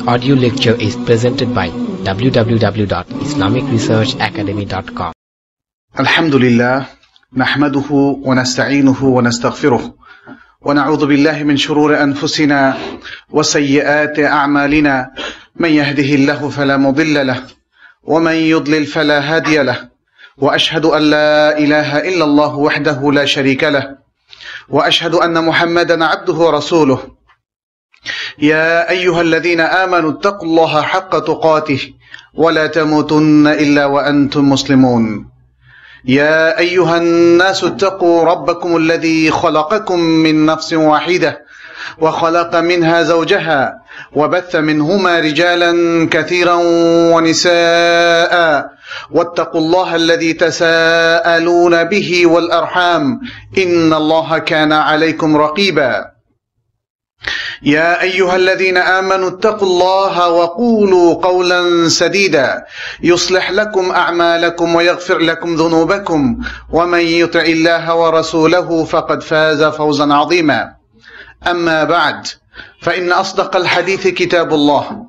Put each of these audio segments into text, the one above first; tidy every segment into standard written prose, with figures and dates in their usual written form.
audio lecture is presented by www.islamicresearchacademy.com. Alhamdulillah, nahmaduhu wa nasta'inuhu wa nastaghfiruh wa na'udhu billahi min shururi anfusina wa sayyiati a'malina man yahdihillahu fala mudilla lahu wa man yudlil fala hadiya lahu wa ashhadu an la ilaha illa Allah wahdahu la sharika lahu wa ashhadu anna Muhammadan 'abduhu wa rasuluh. يا أيها الذين آمنوا اتقوا الله حق تقاته ولا تموتن إلا وأنتم مسلمون. يا أيها الناس اتقوا ربكم الذي خلقكم من نفس واحدة وخلق منها زوجها وبث منهما رجالا كثيرا ونساء واتقوا الله الذي تساءلون به والأرحام إن الله كان عليكم رقيبا. يا أيها الذين آمنوا اتقوا الله وقولوا قولا سديدا يصلح لكم أعمالكم ويغفر لكم ذنوبكم ومن يطع الله ورسوله فقد فاز فوزا عظيما. أما بعد فإن أصدق الحديث كتاب الله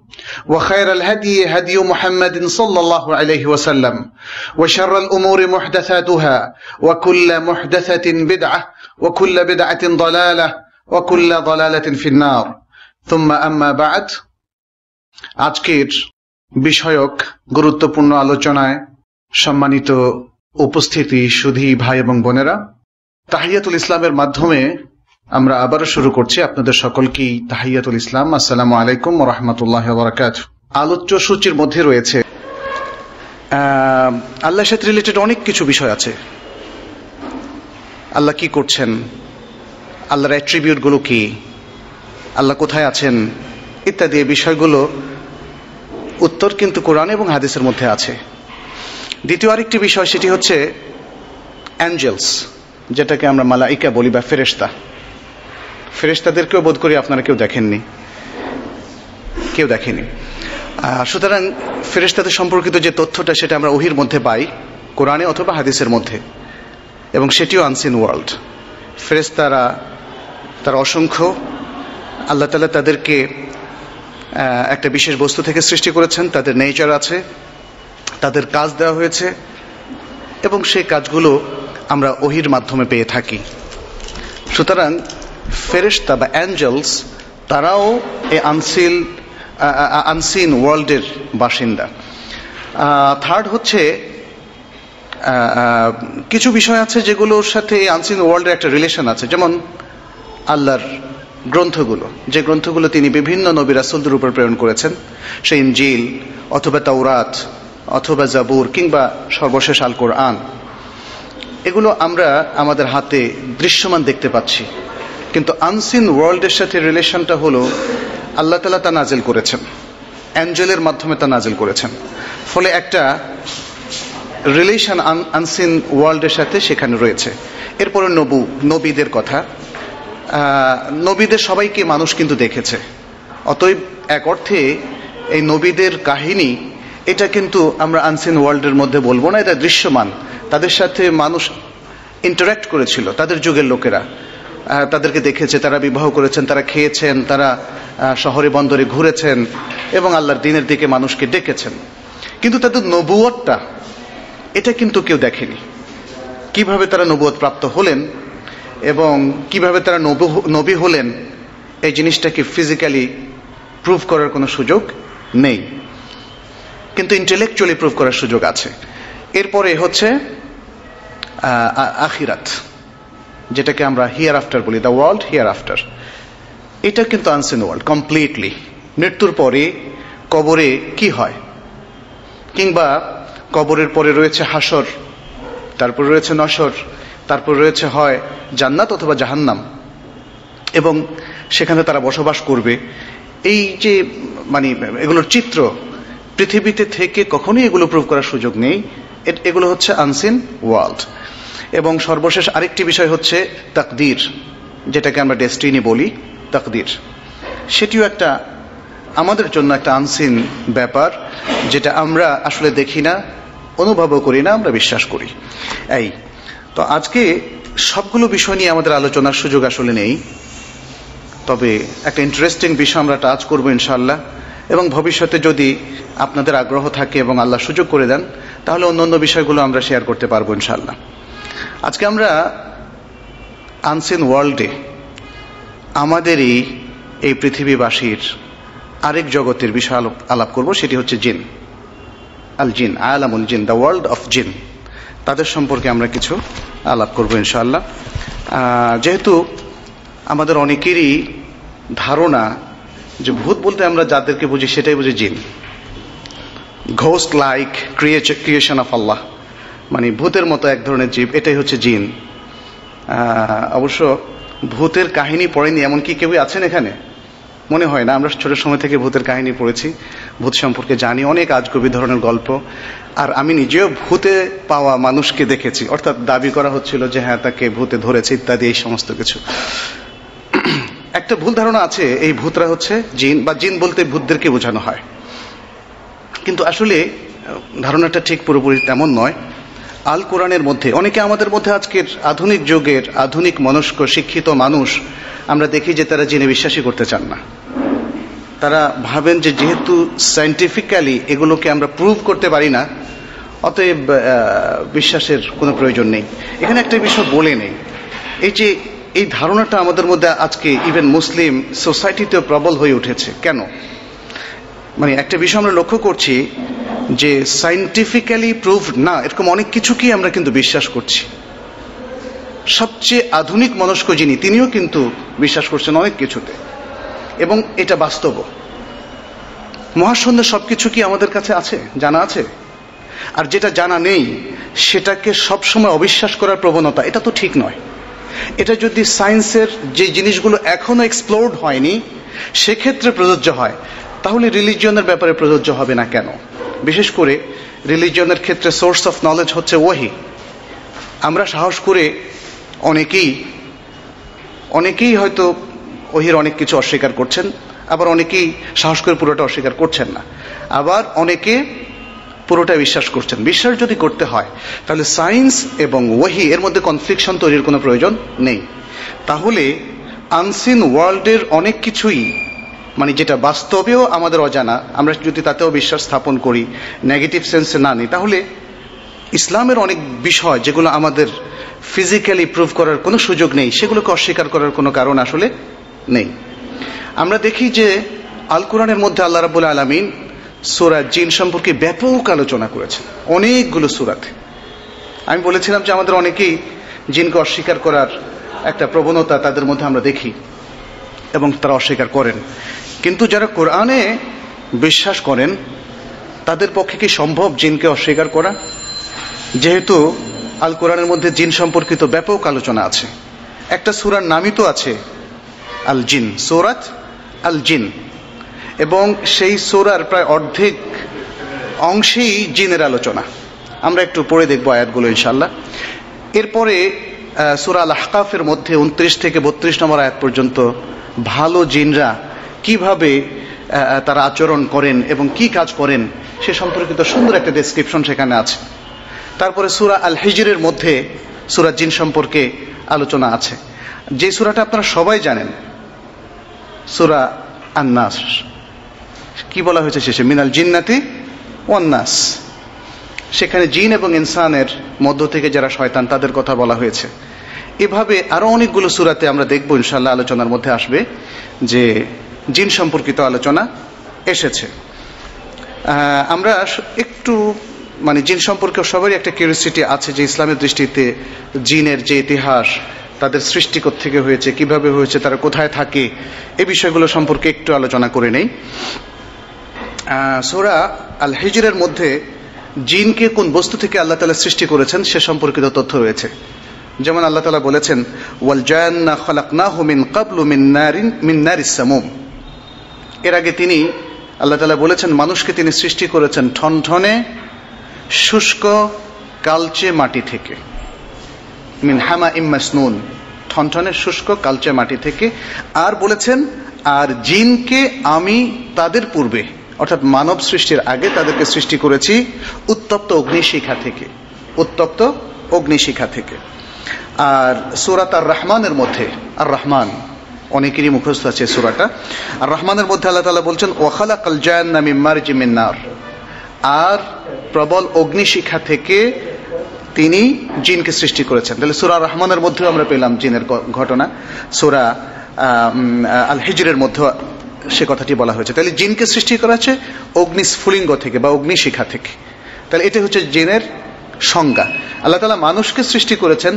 وخير الهدي هدي محمد صلى الله عليه وسلم وشر الأمور محدثاتها وكل محدثة بدعة وكل بدعة ضلالة وكل ضلالة في النار ثم أما بعد. আজকের বিষয়ক গুরুত্বপূর্ণ আলোচনায় সম্মানিত উপস্থিতি সুধী ভাই এবং বোনেরা, তাহিয়াতুল ইসলামের মাধ্যমে আমরা আবারও শুরু করছি। আপনাদের সকলকেই তাহিয়াতুল ইসলাম, আসসালামু আলাইকুম ওয়া রাহমাতুল্লাহি ওয়া বারাকাতুহু। আলোচ্য সূচির মধ্যে রয়েছে আল্লাহর সাথে রিলেটেড অনেক কিছু বিষয় আছে। আল্লাহ কি করছেন, আল্লাহর অ্যাট্রিবিউটগুলো কি, আল্লাহ কোথায় আছেন ইত্যাদি বিষয়গুলো উত্তর কিন্তু কোরআন এবং হাদিসের মধ্যে আছে। দ্বিতীয় আরেকটি বিষয়, সেটি হচ্ছে অ্যাঞ্জেলস, যেটাকে আমরা মালাইকা বলি বা ফেরেশতা। ফেরেশতাদেরকেও বোধ করি আপনারা কেউ দেখেননি। সুতরাং ফেরেশতাদের সম্পর্কিত যে তথ্যটা সেটা আমরা ওহীর মধ্যে পাই, কোরআনে অথবা হাদিসের মধ্যে, এবং সেটিও আনসিন ওয়ার্ল্ড। ফেরেশতারা তারা অসংখ্য। আল্লাহ তাআলা তাদেরকে একটা বিশেষ বস্তু থেকে সৃষ্টি করেছেন, তাদের নেচার আছে, তাদের কাজ দেওয়া হয়েছে, এবং সেই কাজগুলো আমরা ওহীর মাধ্যমে পেয়ে থাকি। সুতরাং ফেরেশতা বা অ্যাঞ্জেলস তারাও এই আনসিন ওয়ার্ল্ডের বাসিন্দা। থার্ড হচ্ছে কিছু বিষয় আছে যেগুলোর সাথে এই আনসিন ওয়ার্ল্ডের একটা রিলেশন আছে, যেমন আল্লাহর গ্রন্থগুলো, যে গ্রন্থগুলো তিনি বিভিন্ন নবী রাসূলদের উপর প্রেরণ করেছেন, সেই ইনজিল অথবা তাওরাত অথবা জাবুর কিংবা সর্বশেষ আল কোরআন, এগুলো আমরা আমাদের হাতে দৃশ্যমান দেখতে পাচ্ছি। কিন্তু আনসিন ওয়ার্ল্ডের সাথে রিলেশনটা হলো আল্লাহ তাআলা তা নাজিল করেছেন, অ্যাঞ্জেলের মাধ্যমে তা নাজিল করেছেন। ফলে একটা রিলেশন আনসিন ওয়ার্ল্ডের সাথে সেখানে রয়েছে। এরপরে নবীদের কথা, নবীদের সবাইকে মানুষ কিন্তু দেখেছে। অতএব এক অর্থে এই নবীদের কাহিনী এটা কিন্তু আমরা আনসিন ওয়ার্ল্ডের মধ্যে বলবো না, এটা দৃশ্যমান। তাদের সাথে মানুষ ইন্টারাক্ট করেছিল, তাদের যুগের লোকেরা তাদেরকে দেখেছে, তারা বিবাহ করেছেন, তারা খেয়েছেন, তারা শহরে বন্দরে ঘুরেছেন এবং আল্লাহর দ্বীনের দিকে মানুষকে ডেকেছেন। কিন্তু তাদের নবুয়তটা এটা কিন্তু কেউ দেখেনি। কিভাবে তারা নবুয়ত প্রাপ্ত হলেন এবং কিভাবে তারা নবী হলেন, এই জিনিসটাকে ফিজিক্যালি প্রুভ করার কোনো সুযোগ নেই, কিন্তু ইন্টেলেকচুয়ালি প্রুভ করার সুযোগ আছে। এরপরে হচ্ছে আখিরাত, যেটাকে আমরা হিয়ার আফটার বলি, দ্য ওয়ার্ল্ড হিয়ার আফটার। এটা কিন্তু আনসিন ওয়ার্ল্ড কমপ্লিটলি। মৃত্যুর পরে কবরে কি হয়, কিংবা কবরের পরে রয়েছে হাসর, তারপরে রয়েছে নশর, তারপর রয়েছে হয় জান্নাত অথবা জাহান্নাম, এবং সেখানে তারা বসবাস করবে। এই যে এগুলোর চিত্র পৃথিবীতে থেকে কখনোই এগুলো প্রুভ করার সুযোগ নেই। এগুলো হচ্ছে আনসিন ওয়ার্ল্ড। এবং সর্বশেষ আরেকটি বিষয় হচ্ছে তাকদীর, যেটাকে আমরা ডেস্টিনি বলি, তাকদীর। সেটিও একটা আমাদের জন্য একটা আনসিন ব্যাপার, যেটা আমরা আসলে দেখি না, অনুভবও করি না, আমরা বিশ্বাস করি। এই তো আজকে সবগুলো বিষয় নিয়ে আমাদের আলোচনার সুযোগ আসলে নেই, তবে একটা ইন্টারেস্টিং বিষয় আমরা টাচ করবো ইনশাআল্লাহ। এবং ভবিষ্যতে যদি আপনাদের আগ্রহ থাকে এবং আল্লাহ সুযোগ করে দেন তাহলে অন্যান্য বিষয়গুলো আমরা শেয়ার করতে পারবো ইনশাআল্লাহ। আজকে আমরা আনসিন ওয়ার্ল্ডে আমাদেরই এই পৃথিবীবাসীর আরেক জগতের বিষয় আলাপ করব, সেটি হচ্ছে জিন। আল জিন, আলামুল জিন, দ্য ওয়ার্ল্ড অফ জিন, তাদের সম্পর্কে আমরা কিছু আলাপ করব ইনশাআল্লাহ। যেহেতু আমাদের অনেকেরই ধারণা যে ভূত বলতে আমরা যাদেরকে বুঝি সেটাই বুঝি জিন, ঘোস্ট লাইক ক্রিয়েশন অফ আল্লাহ, মানে ভূতের মতো এক ধরনের জীব, এটাই হচ্ছে জিন। অবশ্য ভূতের কাহিনী পড়েনি এমন কি কেউ আছেন এখানে? মনে হয় না। আমরা ছোট সময় থেকে ভূতের কাহিনী পড়েছি, ভূত সম্পর্কে জানি, অনেক আজগুবি ধরনের গল্প। আর আমি নিজেও ভূতে পাওয়া মানুষকে দেখেছি, অর্থাৎ দাবি করা হচ্ছিল যে হ্যাঁ তাকে ভূতে ধরেছে ইত্যাদি, এই সমস্ত কিছু। একটা ভুল ধারণা আছে এই ভূতরা হচ্ছে জিন, বা জিন বলতে ভূতদেরকে বোঝানো হয়, কিন্তু আসলে ধারণাটা ঠিক পুরোপুরি তেমন নয়। আল কোরআনের মধ্যে অনেকে আমাদের মধ্যে আজকের আধুনিক যুগের আধুনিক মনস্ক শিক্ষিত মানুষ আমরা দেখি যে তারা জিনে বিশ্বাসই করতে চান না। তারা ভাবেন যে যেহেতু সায়েন্টিফিক্যালি এগুলোকে আমরা প্রুভ করতে পারি না, অতএব বিশ্বাসের কোনো প্রয়োজন নেই। এখানে একটা বিষয় বলে নেই, এই ধারণাটা আমাদের মধ্যে আজকে ইভেন মুসলিম সোসাইটিতেও প্রবল হয়ে উঠেছে। কেন? মানে একটা বিষয় আমরা লক্ষ্য করছি যে সায়েন্টিফিক্যালি প্রুভড না এরকম অনেক কিছুকেই আমরা কিন্তু বিশ্বাস করছি। সবচেয়ে আধুনিক মনস্ক যিনি, তিনিও কিন্তু বিশ্বাস করছেন অনেক কিছুতে, এবং এটা বাস্তব। মহাশূন্যের সবকিছু কি আমাদের কাছে আছে, জানা আছে? আর যেটা জানা নেই সেটাকে সবসময় অবিশ্বাস করার প্রবণতা, এটা তো ঠিক নয়। এটা যদি সায়েন্সের যে জিনিসগুলো এখনো এক্সপ্লোরড হয়নি সেক্ষেত্রে প্রযোজ্য হয়, তাহলে রিলিজিয়নের ব্যাপারে প্রযোজ্য হবে না কেন? বিশেষ করে রিলিজিয়নের ক্ষেত্রে সোর্স অফ নলেজ হচ্ছে ওহী। আমরা সাহস করে অনেকেই হয়তো ওহীর অনেক কিছু অস্বীকার করছেন, আবার অনেকেই সাহস করে পুরোটা অস্বীকার করছেন না, আবার অনেকে পুরোটা বিশ্বাস করছেন। বিশ্বাস যদি করতে হয় তাহলে সায়েন্স এবং ওহী এর মধ্যে কনফ্লিকশন তৈরির কোনো প্রয়োজন নেই। তাহলে আনসিন ওয়ার্ল্ডের অনেক কিছুই, মানে যেটা বাস্তবেও আমাদের অজানা, আমরা যদি তাতেও বিশ্বাস স্থাপন করি, নেগেটিভ সেন্সে না নিই, তাহলে ইসলামের অনেক বিষয় যেগুলো আমাদের ফিজিক্যালি প্রুভ করার কোনো সুযোগ নেই, সেগুলোকে অস্বীকার করার কোনো কারণ আসলে নেই। আমরা দেখি যে আল কোরআনের মধ্যে আল্লাহ রাব্বুল আলামিন সূরা জিন সম্পর্কে ব্যাপক আলোচনা করেছেন অনেকগুলো সূরাতে। আমি বলেছিলাম যে আমাদের অনেকেই জিনকে অস্বীকার করার একটা প্রবণতা তাদের মধ্যে আমরা দেখি, এবং তারা অস্বীকার করেন। কিন্তু যারা কোরআনে বিশ্বাস করেন তাদের পক্ষে কি সম্ভব জিনকে অস্বীকার করা? যেহেতু আল কোরআনের মধ্যে জিন সম্পর্কিত ব্যাপক আলোচনা আছে, একটা সূরার নামই তো আছে আল জিন, সূরাত আল জিন, এবং সেই সূরার প্রায় অর্ধেক অংশেই জিনের আলোচনা। আমরা একটু পড়ে দেখব আয়াতগুলো ইনশাআল্লাহ। এরপরে সূরা আল আহকাফের মধ্যে 29 থেকে 32 নম্বর আয়াত পর্যন্ত ভালো জিনরা কিভাবে তারা আচরণ করেন এবং কি কাজ করেন সে সম্পর্কিত সুন্দর একটা ডেসক্রিপশন সেখানে আছে। তারপরে সূরা আল হিজরের মধ্যে সূরা জিন সম্পর্কে আলোচনা আছে, যে সূরাটা আপনারা সবাই জানেন, সূরা আন-নাস। কি বলা হয়েছে শেষে? মিনাল জিন্নাতি ওয়ান নাস। সেখানে জিন এবং ইনসানের মধ্য থেকে যারা শয়তান তাদের কথা বলা হয়েছে। এভাবে আরো অনেকগুলো সূরাতে আমরা দেখব ইনশাআল্লাহ, আলোচনার মধ্যে আসবে যে জিন সম্পর্কিত আলোচনা এসেছে। আমরা একটু মানে জিন সম্পর্কে সবারই একটা কিউরিওসিটি আছে যে ইসলামের দৃষ্টিতে জিনের যে ইতিহাস, তাদের সৃষ্টি কোত্থেকে হয়েছে, কিভাবে হয়েছে, তারা কোথায় থাকে, এই বিষয়গুলো সম্পর্কে একটু আলোচনা করে নেই। সূরা আল হিজরের মধ্যে জিনকে কোন বস্তু থেকে আল্লাহ তাআলা সৃষ্টি করেছেন সে সম্পর্কিত তথ্য রয়েছে। যেমন আল্লাহ তাআলা বলেছেন ওয়াল জান্না খালাকনাহু মিন ক্বাবলু মিন নারিস সামুম। এর আগে তিনি আল্লাহ তাআলা বলেছেন মানুষকে তিনি সৃষ্টি করেছেন ঠনঠনে শুষ্ক কালচে মাটি থেকে, মিন হামাইম মাসনুন, ঠনঠনে শুষ্ক কালচে মাটি থেকে। আর বলেছেন আর জিনকে আমি তাদের পূর্বে অর্থাৎ মানব সৃষ্টির আগে তাদেরকে সৃষ্টি করেছি উত্তপ্ত অগ্নিশিখা থেকে, উত্তপ্ত অগ্নিশিখা থেকে। আর সূরা আর রহমানের মধ্যে, আর রহমান অনেকেরই মুখস্থ আছে সূরাটা। আর রহমানের মধ্যে আল্লাহ তাআলা বলছেন ওয়া খালাকাল জান্না মিন মারজিম মিন নার, আর প্রবল অগ্নিশিখা থেকে তিনি জিনকে সৃষ্টি করেছেন। তাহলে সূরা রহমানের মধ্যেও আমরা পেলাম জিনের ঘটনা, সূরা আল হিজরের মধ্যে সে কথাটি বলা হয়েছে। তাহলে জিনকে সৃষ্টি করা হচ্ছে অগ্নিস্ফুলিঙ্গ থেকে বা অগ্নিশিখা থেকে। তাহলে এটা হচ্ছে জিনের সংজ্ঞা। আল্লাহ তাআলা মানুষকে সৃষ্টি করেছেন,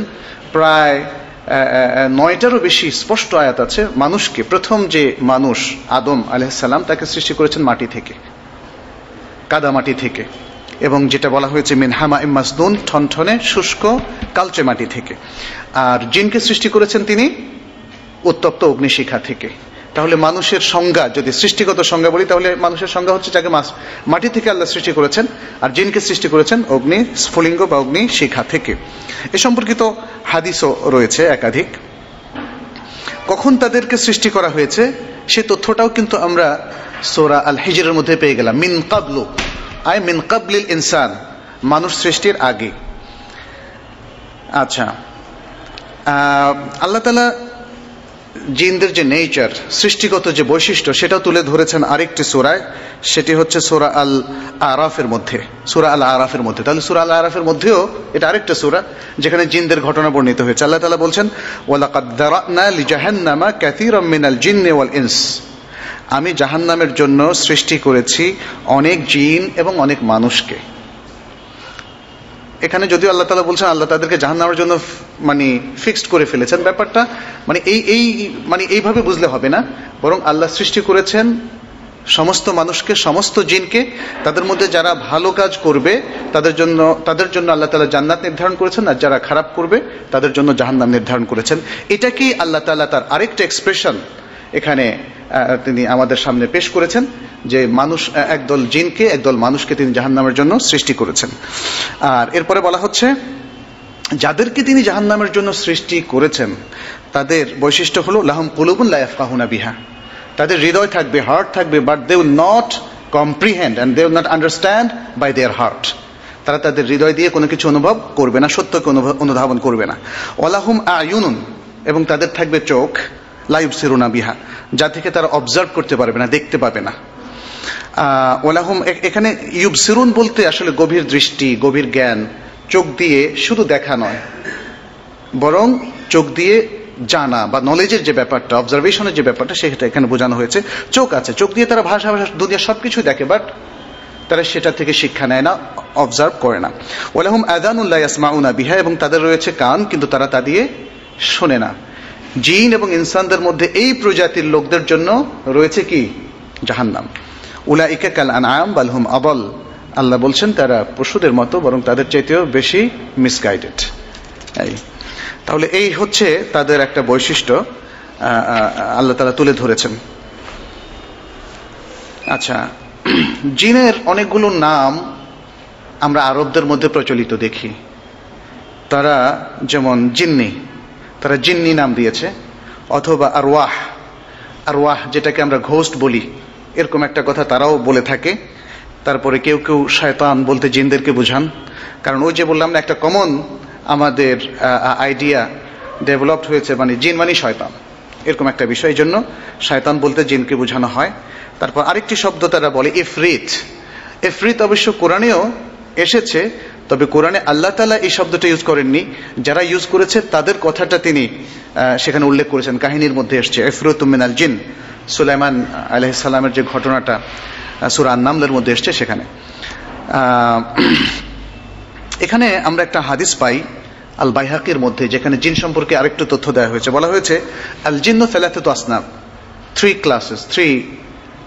প্রায় 9টারও বেশি স্পষ্ট আয়াত আছে। মানুষকে, প্রথম যে মানুষ আদম আলাইহিস সালাম, তাকে সৃষ্টি করেছেন মাটি থেকে, কাদা মাটি থেকে, এবং যেটা বলা হয়েছে মিন হামাইম মাসনুন, ঠনঠনে শুষ্ক কালচে মাটি থেকে। আর জিনকে সৃষ্টি করেছেন তিনি উত্তপ্ত অগ্নিশিখা থেকে। তাহলে মানুষের সংজ্ঞা, যদি সৃষ্টিগত সংজ্ঞা বলি, তাহলে মানুষের সংজ্ঞা হচ্ছে যাকে মাটি থেকে আল্লাহ সৃষ্টি করেছেন, আর জিনকে সৃষ্টি করেছেন অগ্নি স্ফুলিঙ্গ বা অগ্নি শিখা থেকে। এ সম্পর্কিত হাদিসও রয়েছে একাধিক। কখন তাদেরকে সৃষ্টি করা হয়েছে সে তথ্যটাও কিন্তু আমরা সূরা আল হিজরের মধ্যে পেয়ে গেলাম। মিন কাবলু, আয় মিন কাবলিল ইনসান, মানুষ সৃষ্টির আগে। আচ্ছা, আল্লাহ তাআলা জিনদের যে নেচার, সৃষ্টিগত যে বৈশিষ্ট্য, সেটাও তুলে ধরেছেন আরেকটি সূরায়, সেটি হচ্ছে সূরা আল আরাফের মধ্যে, সূরা আল আরাফের মধ্যে। তাহলে সূরা আল আরাফের মধ্যেও এটা আরেকটা সূরা যেখানে জিনদের ঘটনা বর্ণিত হয়েছে। আল্লাহ তাআলা বলছেন ওয়ালাকাদ যারানা লিজাহান্নামা কাসীরাম মিনাল জিন্নি ওয়াল ইনস, আমি জাহান্নামের জন্য সৃষ্টি করেছি অনেক জিন এবং অনেক মানুষকে। এখানে যদিও আল্লাহ তাআলা বলছেন আল্লাহ তাদেরকে জাহান্নামের জন্য মানে ফিক্সড করে ফেলেছেন, ব্যাপারটা মানে এইভাবে বুঝলে হবে না, বরং আল্লাহ সৃষ্টি করেছেন সমস্ত মানুষকে, সমস্ত জিনকে। তাদের মধ্যে যারা ভালো কাজ করবে তাদের জন্য আল্লাহ তাআলা জান্নাত নির্ধারণ করেছেন, আর যারা খারাপ করবে তাদের জন্য জাহান্নাম নির্ধারণ করেছেন। এটাকেই আল্লাহ তাআলা তার আরেকটা এক্সপ্রেশন এখানে তিনি আমাদের সামনে পেশ করেছেন, যে মানুষ, একদল জিনকে একদল মানুষকে তিনি জাহান্নামের জন্য সৃষ্টি করেছেন। আর এরপরে বলা হচ্ছে যাদেরকে তিনি জাহান্নামের জন্য সৃষ্টি করেছেন তাদের বৈশিষ্ট্য হলো লাহুম কুলুবুন লা ইয়াফকাহুনা বিহা, তাদের হৃদয় থাকবে, হার্ট থাকবে, but they will not comprehend and they will not understand by their heart. তারা তাদের হৃদয় দিয়ে কোনো কিছু অনুভব করবে না, সত্যকে অনুধাবন করবে না। ওয়ালাহুম আয়ুনুন, এবং তাদের থাকবে চোখ, লা ইউবসিরুনা বিহা, যা থেকে তারা অবজার্ভ করতে পারবে না, দেখতে পাবে না। ওয়ালাহুম, এখানে ইউবসিরুন বলতে আসলে গভীর দৃষ্টি, গভীর জ্ঞান, চোখ দিয়ে শুধু দেখা নয়, বরং চোখ দিয়ে জানা বা নলেজের যে ব্যাপারটা, অবজারভেশনের যে ব্যাপারটা, সেটা এখানে বোঝানো হয়েছে। চোখ আছে, চোখ দিয়ে তারা ভাষা দুনিয়া সবকিছু দেখে, বাট তারা সেটা থেকে শিক্ষা নেয় না, অবজার্ভ করে না। ওয়ালাহুম আযানুন লা ইয়াসমাউনা বিহা, এবং তাদের রয়েছে কান, কিন্তু তারা তা দিয়ে শোনে না। জিন এবং ইনসানদের মধ্যে এই প্রজাতির লোকদের জন্য রয়েছে কি? জাহান্নাম। উলাইকা কাল আনআম বাল হুম আদাল, আল্লাহ বলছেন তারা পশুদের মতো, বরং তাদের চাইতেও বেশি মিসগাইডেড। তাহলে এই হচ্ছে তাদের একটা বৈশিষ্ট্য আল্লাহ তাআলা তুলে ধরেছেন। আচ্ছা, জিনের অনেকগুলো নাম আমরা আরবদের মধ্যে প্রচলিত দেখি। তারা যেমন জিন্নি, তারা জিন্নি নাম দিয়েছে, অথবা আরওয়াহ, আরওয়াহ যেটাকে আমরা ঘোস্ট বলি, এরকম একটা কথা তারাও বলে থাকে। তারপরে কেউ কেউ শয়তান বলতে জিনদেরকে বোঝান, কারণ ওই যে বললাম না, একটা কমন আমাদের আইডিয়া ডেভেলপড হয়েছে, মানে জিন মানে শয়তান, এরকম একটা বিষয়, এই জন্য শয়তান বলতে জিনকে বোঝানো হয়। তারপর আরেকটি শব্দ তারা বলে ইফরিত। ইফরিত অবশ্য কোরআনেও এসেছে, তবে কোরআনে আল্লাহ তাআলা এই শব্দটা ইউজ করেননি, যারা ইউজ করেছে তাদের কথাটা তিনি সেখানে উল্লেখ করেছেন। কাহিনীর মধ্যে এসছে ইফরিতুম মিনাল জিন, সুলাইমান আলাইহিস সালামের যে ঘটনাটা সূরা আন-নামলের মধ্যে এসছে সেখানে। এখানে আমরা একটা হাদিস পাই আল বাইহাকির মধ্যে, যেখানে জিন সম্পর্কে আরেকটু তথ্য দেওয়া হয়েছে। বলা হয়েছে আল জিন্নু সালাসাতু আসনাফ, 3 ক্লাসেস, 3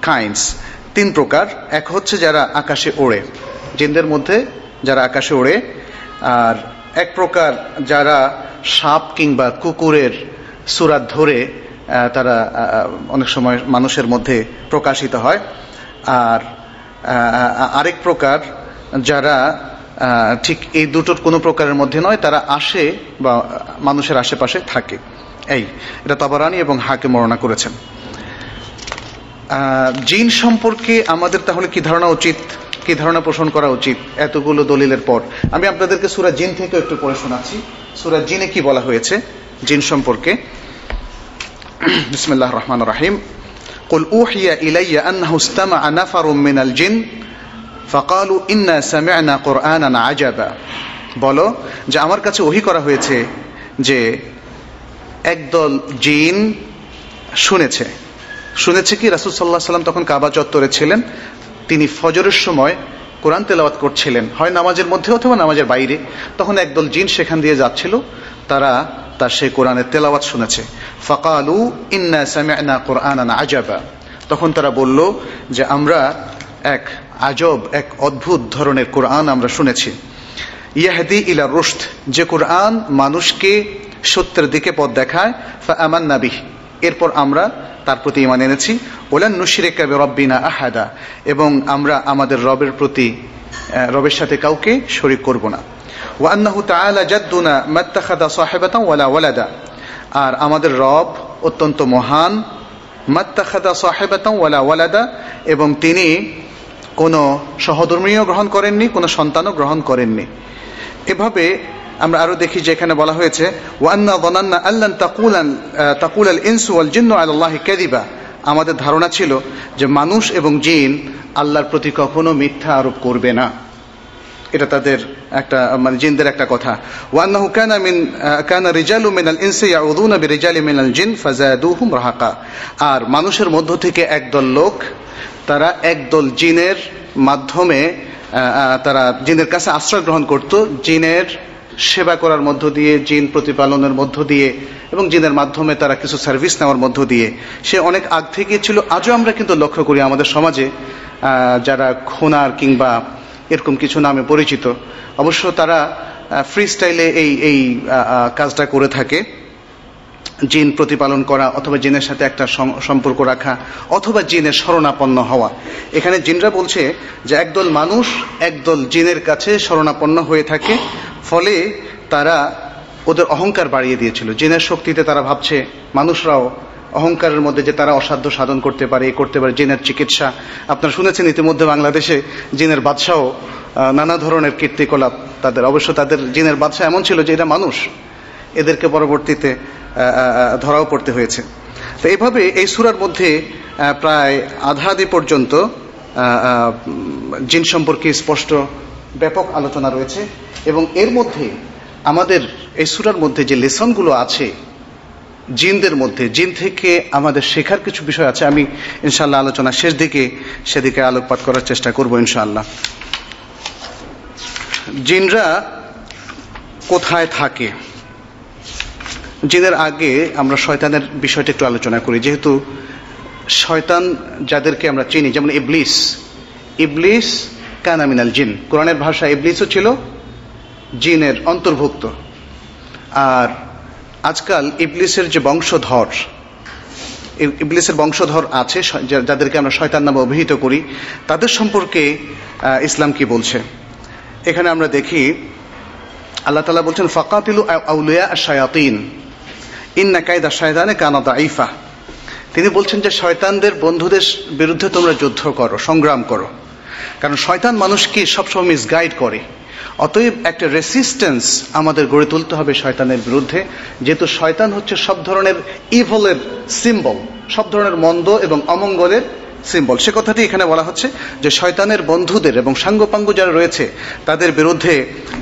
কাইন্ডস, 3 প্রকার। এক হচ্ছে যারা আকাশে ওড়ে, জিনদের মধ্যে যারা আকাশে ওড়ে। আর এক প্রকার যারা সাপ কিংবা কুকুরের সুরাত ধরে তারা অনেক সময় মানুষের মধ্যে প্রকাশিত হয়। আর আরেক প্রকার যারা ঠিক এই দুটোর কোনো প্রকারের মধ্যে নয়, তারা আসে বা মানুষের আশেপাশে থাকে। এটা তাবারানী এবং হাকিম বর্ণনা করেছেন। জিন সম্পর্কে আমাদের তাহলে কি ধারণা উচিত, কি ধারণা পোষণ করা উচিত এতগুলো দলিলের পর? আমি আপনাদেরকে সূরা জিন থেকে একটু পড়ে শোনাচ্ছি। সূরা জিনে কি বলা হয়েছে জিন সম্পর্কে। বিসমিল্লাহির রহমানির রহিম। কুল উহিয়া ইলাইয়া আন্নাহু ইসতামা'a নাফারুম মিনাল জিন ফাকালু ইন্না সামি'না কুরআনান আজাবা। বলো যে আমার কাছে ওহী করা হয়েছে যে একদল জিন শুনেছে কি রাসূল সাল্লাল্লাহু আলাইহি সাল্লাম তখন কাবা চত্বরে ছিলেন, তিনি ফজরের সময় কোরআন তেলাওয়াত করছিলেন, হয় নামাজের মধ্যে অথবা নামাজের বাইরে। তখন একদল জিন সেখান দিয়ে যাচ্ছিল, তারা তার সেই কোরআনের তেলাওয়াত শুনেছে। ফাকালু ইন্না সামি'না কুরআনান আজাবা। তখন তারা বলল যে আমরা এক আজব, এক অদ্ভুত ধরনের কোরআন আমরা শুনেছি। ইয়াহদি ইলা রুশদ, যে কোরআন মানুষকে সত্যের দিকে পথ দেখায়। ফাআমান্না বিহি, এরপর আমরা তার প্রতি ঈমান এনেছি। ওয়ালান নুশরিকা বিরাব্বিনা আহাদা, এবং আমরা আমাদের রবের সাথে কাউকে শরীক করব না। ওয়া আন্নাহু তাআলা জাদ্দুনা মাত্তাখাযা সাহিবাতান ওয়ালা ওয়ালাদা, আর আমাদের রব অত্যন্ত মহান। মাত্তাখাযা সাহিবাতান ওয়ালা ওয়ালাদা, এবং তিনি কোনো সহধর্মীয় গ্রহণ করেননি, কোনো সন্তানও গ্রহণ করেননি। এভাবে আমরা আরো দেখি যে এখানে বলা হয়েছে ওয়া আন্না যানান্না আল্লান তাকুলাল ইনসু ওয়াল জিন্নু আলাল্লাহি কাযিবা, আমাদের ধারণা ছিল যে মানুষ এবং জিন আল্লাহর প্রতি কখনো মিথ্যা আরোপ করবে না। এটা তাদের একটা, মানে জিনদের একটা কথা। ওয়া আন্নাহু কানা রিজালু মিনাল ইনসি ইয়াউযুনা বিরিজালি মিনাল জিন ফাযাদুহুম রাহাকা, আর মানুষের মধ্য থেকে একদল লোক, তারা একদল জিনের মাধ্যমে তারা জিনের কাছে আশ্রয় গ্রহণ করত, জিনের সেবা করার মধ্য দিয়ে, জিন প্রতিপালনের মধ্য দিয়ে, এবং জিনের মাধ্যমে তারা কিছু সার্ভিস নেওয়ার মধ্য দিয়ে। সে অনেক আগ থেকে ছিল। আজও আমরা কিন্তু লক্ষ্য করি আমাদের সমাজে যারা খোনার কিংবা এরকম কিছু নামে পরিচিত, অবশ্য তারা ফ্রি স্টাইলে এই কাজটা করে থাকে, জিন প্রতিপালন করা অথবা জিনের সাথে একটা সম্পর্ক রাখা অথবা জিনের শরণাপন্ন হওয়া। এখানে জিনরা বলছে যে একদল মানুষ একদল জিনের কাছে শরণাপন্ন হয়ে থাকে, ফলে তারা ওদের অহংকার বাড়িয়ে দিয়েছিল। জিনের শক্তিতে তারা ভাবছে, মানুষরাও অহংকারের মধ্যে যে তারা অসাধ্য সাধন করতে পারে, করতে পারে। জিনের চিকিৎসা আপনারা শুনেছেন ইতিমধ্যে, বাংলাদেশে জিনের বাদশাও নানা ধরনের কীর্তিকলাপ তাদের। অবশ্য তাদের জিনের বাদশা এমন ছিল যে এরা মানুষ, এদেরকে পরবর্তীতে ধরাও পড়তে হয়েছে। তো এইভাবে এই সূরার মধ্যে প্রায় আধাআধি পর্যন্ত জিন সম্পর্কে স্পষ্ট ব্যাপক আলোচনা রয়েছে, এবং এর মধ্যে আমাদের এই সূরার মধ্যে যে লেসনগুলো আছে জিনদের মধ্যে, জিন থেকে আমাদের শেখার কিছু বিষয় আছে। আমি ইনশাআল্লাহ আলোচনা শেষ দিকে সেদিকে আলোকপাত করার চেষ্টা করব ইনশাআল্লাহ। জিনরা কোথায় থাকে? জিনের আগে আমরা শয়তানের বিষয়টা একটু আলোচনা করি, যেহেতু শয়তান যাদেরকে আমরা চিনি, যেমন ইবলিস কানা মিনাল জিন, কোরআনের ভাষা ইবলিসও ছিল জিনের অন্তর্ভুক্ত। আর আজকাল ইবলিসের যে ইবলিসের বংশধর আছে, যাদেরকে আমরা শয়তান নামে অভিহিত করি, তাদের সম্পর্কে ইসলাম কি বলছে? এখানে আমরা দেখি আল্লাহ তাআলা বলছেন ফাকাতিলু আউলিয়া আশ-শায়াতিন ইন্না কায়দা শায়তানি কানা দাঈফা। তিনি বলছেন যে শয়তানদের বন্ধুদের বিরুদ্ধে তোমরা যুদ্ধ করো, সংগ্রাম করো, কারণ শয়তান মানুষকে সবসময় মিসগাইড করে। অতএব একটা রেসিস্টেন্স আমাদের গড়ে তুলতে হবে শয়তানের বিরুদ্ধে, যেহেতু শয়তান হচ্ছে সব ধরনের ইভলের সিম্বল, সব ধরনের মন্দ এবং অমঙ্গলের সিম্বল। সে কথাটি এখানে বলা হচ্ছে যে শয়তানের বন্ধুদের এবং সাঙ্গপাঙ্গ যারা রয়েছে তাদের বিরুদ্ধে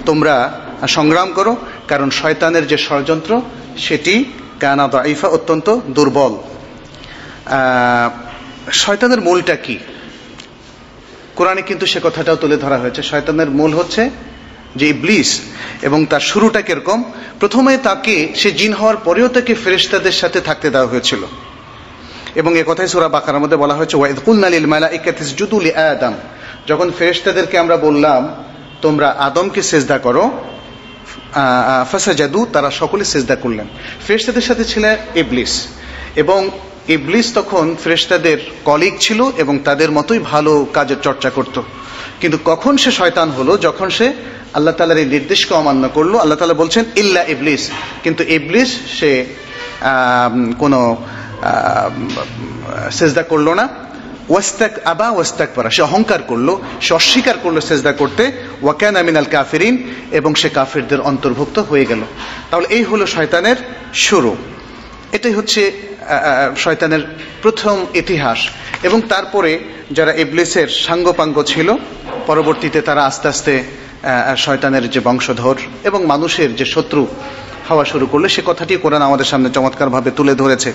তোমরা সংগ্রাম করো, কারণ শয়তানের যে ষড়যন্ত্র সেটি কানা দাঈফা, অত্যন্ত দুর্বল। শয়তানের মূলটা কি? কোরআনে কিন্তু সে কথাটাও তুলে ধরা হয়েছে। শয়তানের মূল হচ্ছে যে ইবলিস, এবং তার শুরুটা কিরকম? প্রথমে তাকে, সে জিন হওয়ার পরেও তাকে ফেরেশতাদের সাথে থাকতে দেওয়া হয়েছিল, এবং এ কথাই সূরা বাকারার মধ্যে বলা হয়েছে ওয়াইদ কুলনা লিল মালাইকাতি ইসজুদু লিআদম, যখন ফেরেশতাদেরকে আমরা বললাম তোমরা আদমকে সিজদা করো, ফাসাজাদু, তারা সকলে সিজদা করলেন। ফেরেশতাদের সাথে ছিল ইবলিস, এবং ইবলিস তখন ফেরেশতাদের কলিগ ছিল এবং তাদের মতোই ভালো কাজের চর্চা করত। কিন্তু কখন সে শয়তান হলো? যখন সে আল্লাহ তাআলার এই নির্দেশকে অমান্য করলো। আল্লাহ তাআলা বলছেন ইল্লা ইবলিস, কিন্তু ইবলিস সে কোনো সিজদা করলো না। ওয়াস্তাকবারা, সে অহংকার করলো, সে অস্বীকার করলো সিজদা করতে। ওয়া কানা মিনাল কাফিরিন, এবং সে কাফিরদের অন্তর্ভুক্ত হয়ে গেল। তাহলে এই হলো শয়তানের শুরু। এটাই হচ্ছে শয়তানের প্রথম ইতিহাস, এবং তারপরে যারা ইবলিসের সাঙ্গপাঙ্গ ছিল, পরবর্তীতে তারা আস্তে আস্তে শয়তানের যে বংশধর এবং মানুষের যে শত্রু হওয়া শুরু করলো, সে কথাটি কোরআন আমাদের সামনে চমৎকারভাবে তুলে ধরেছে।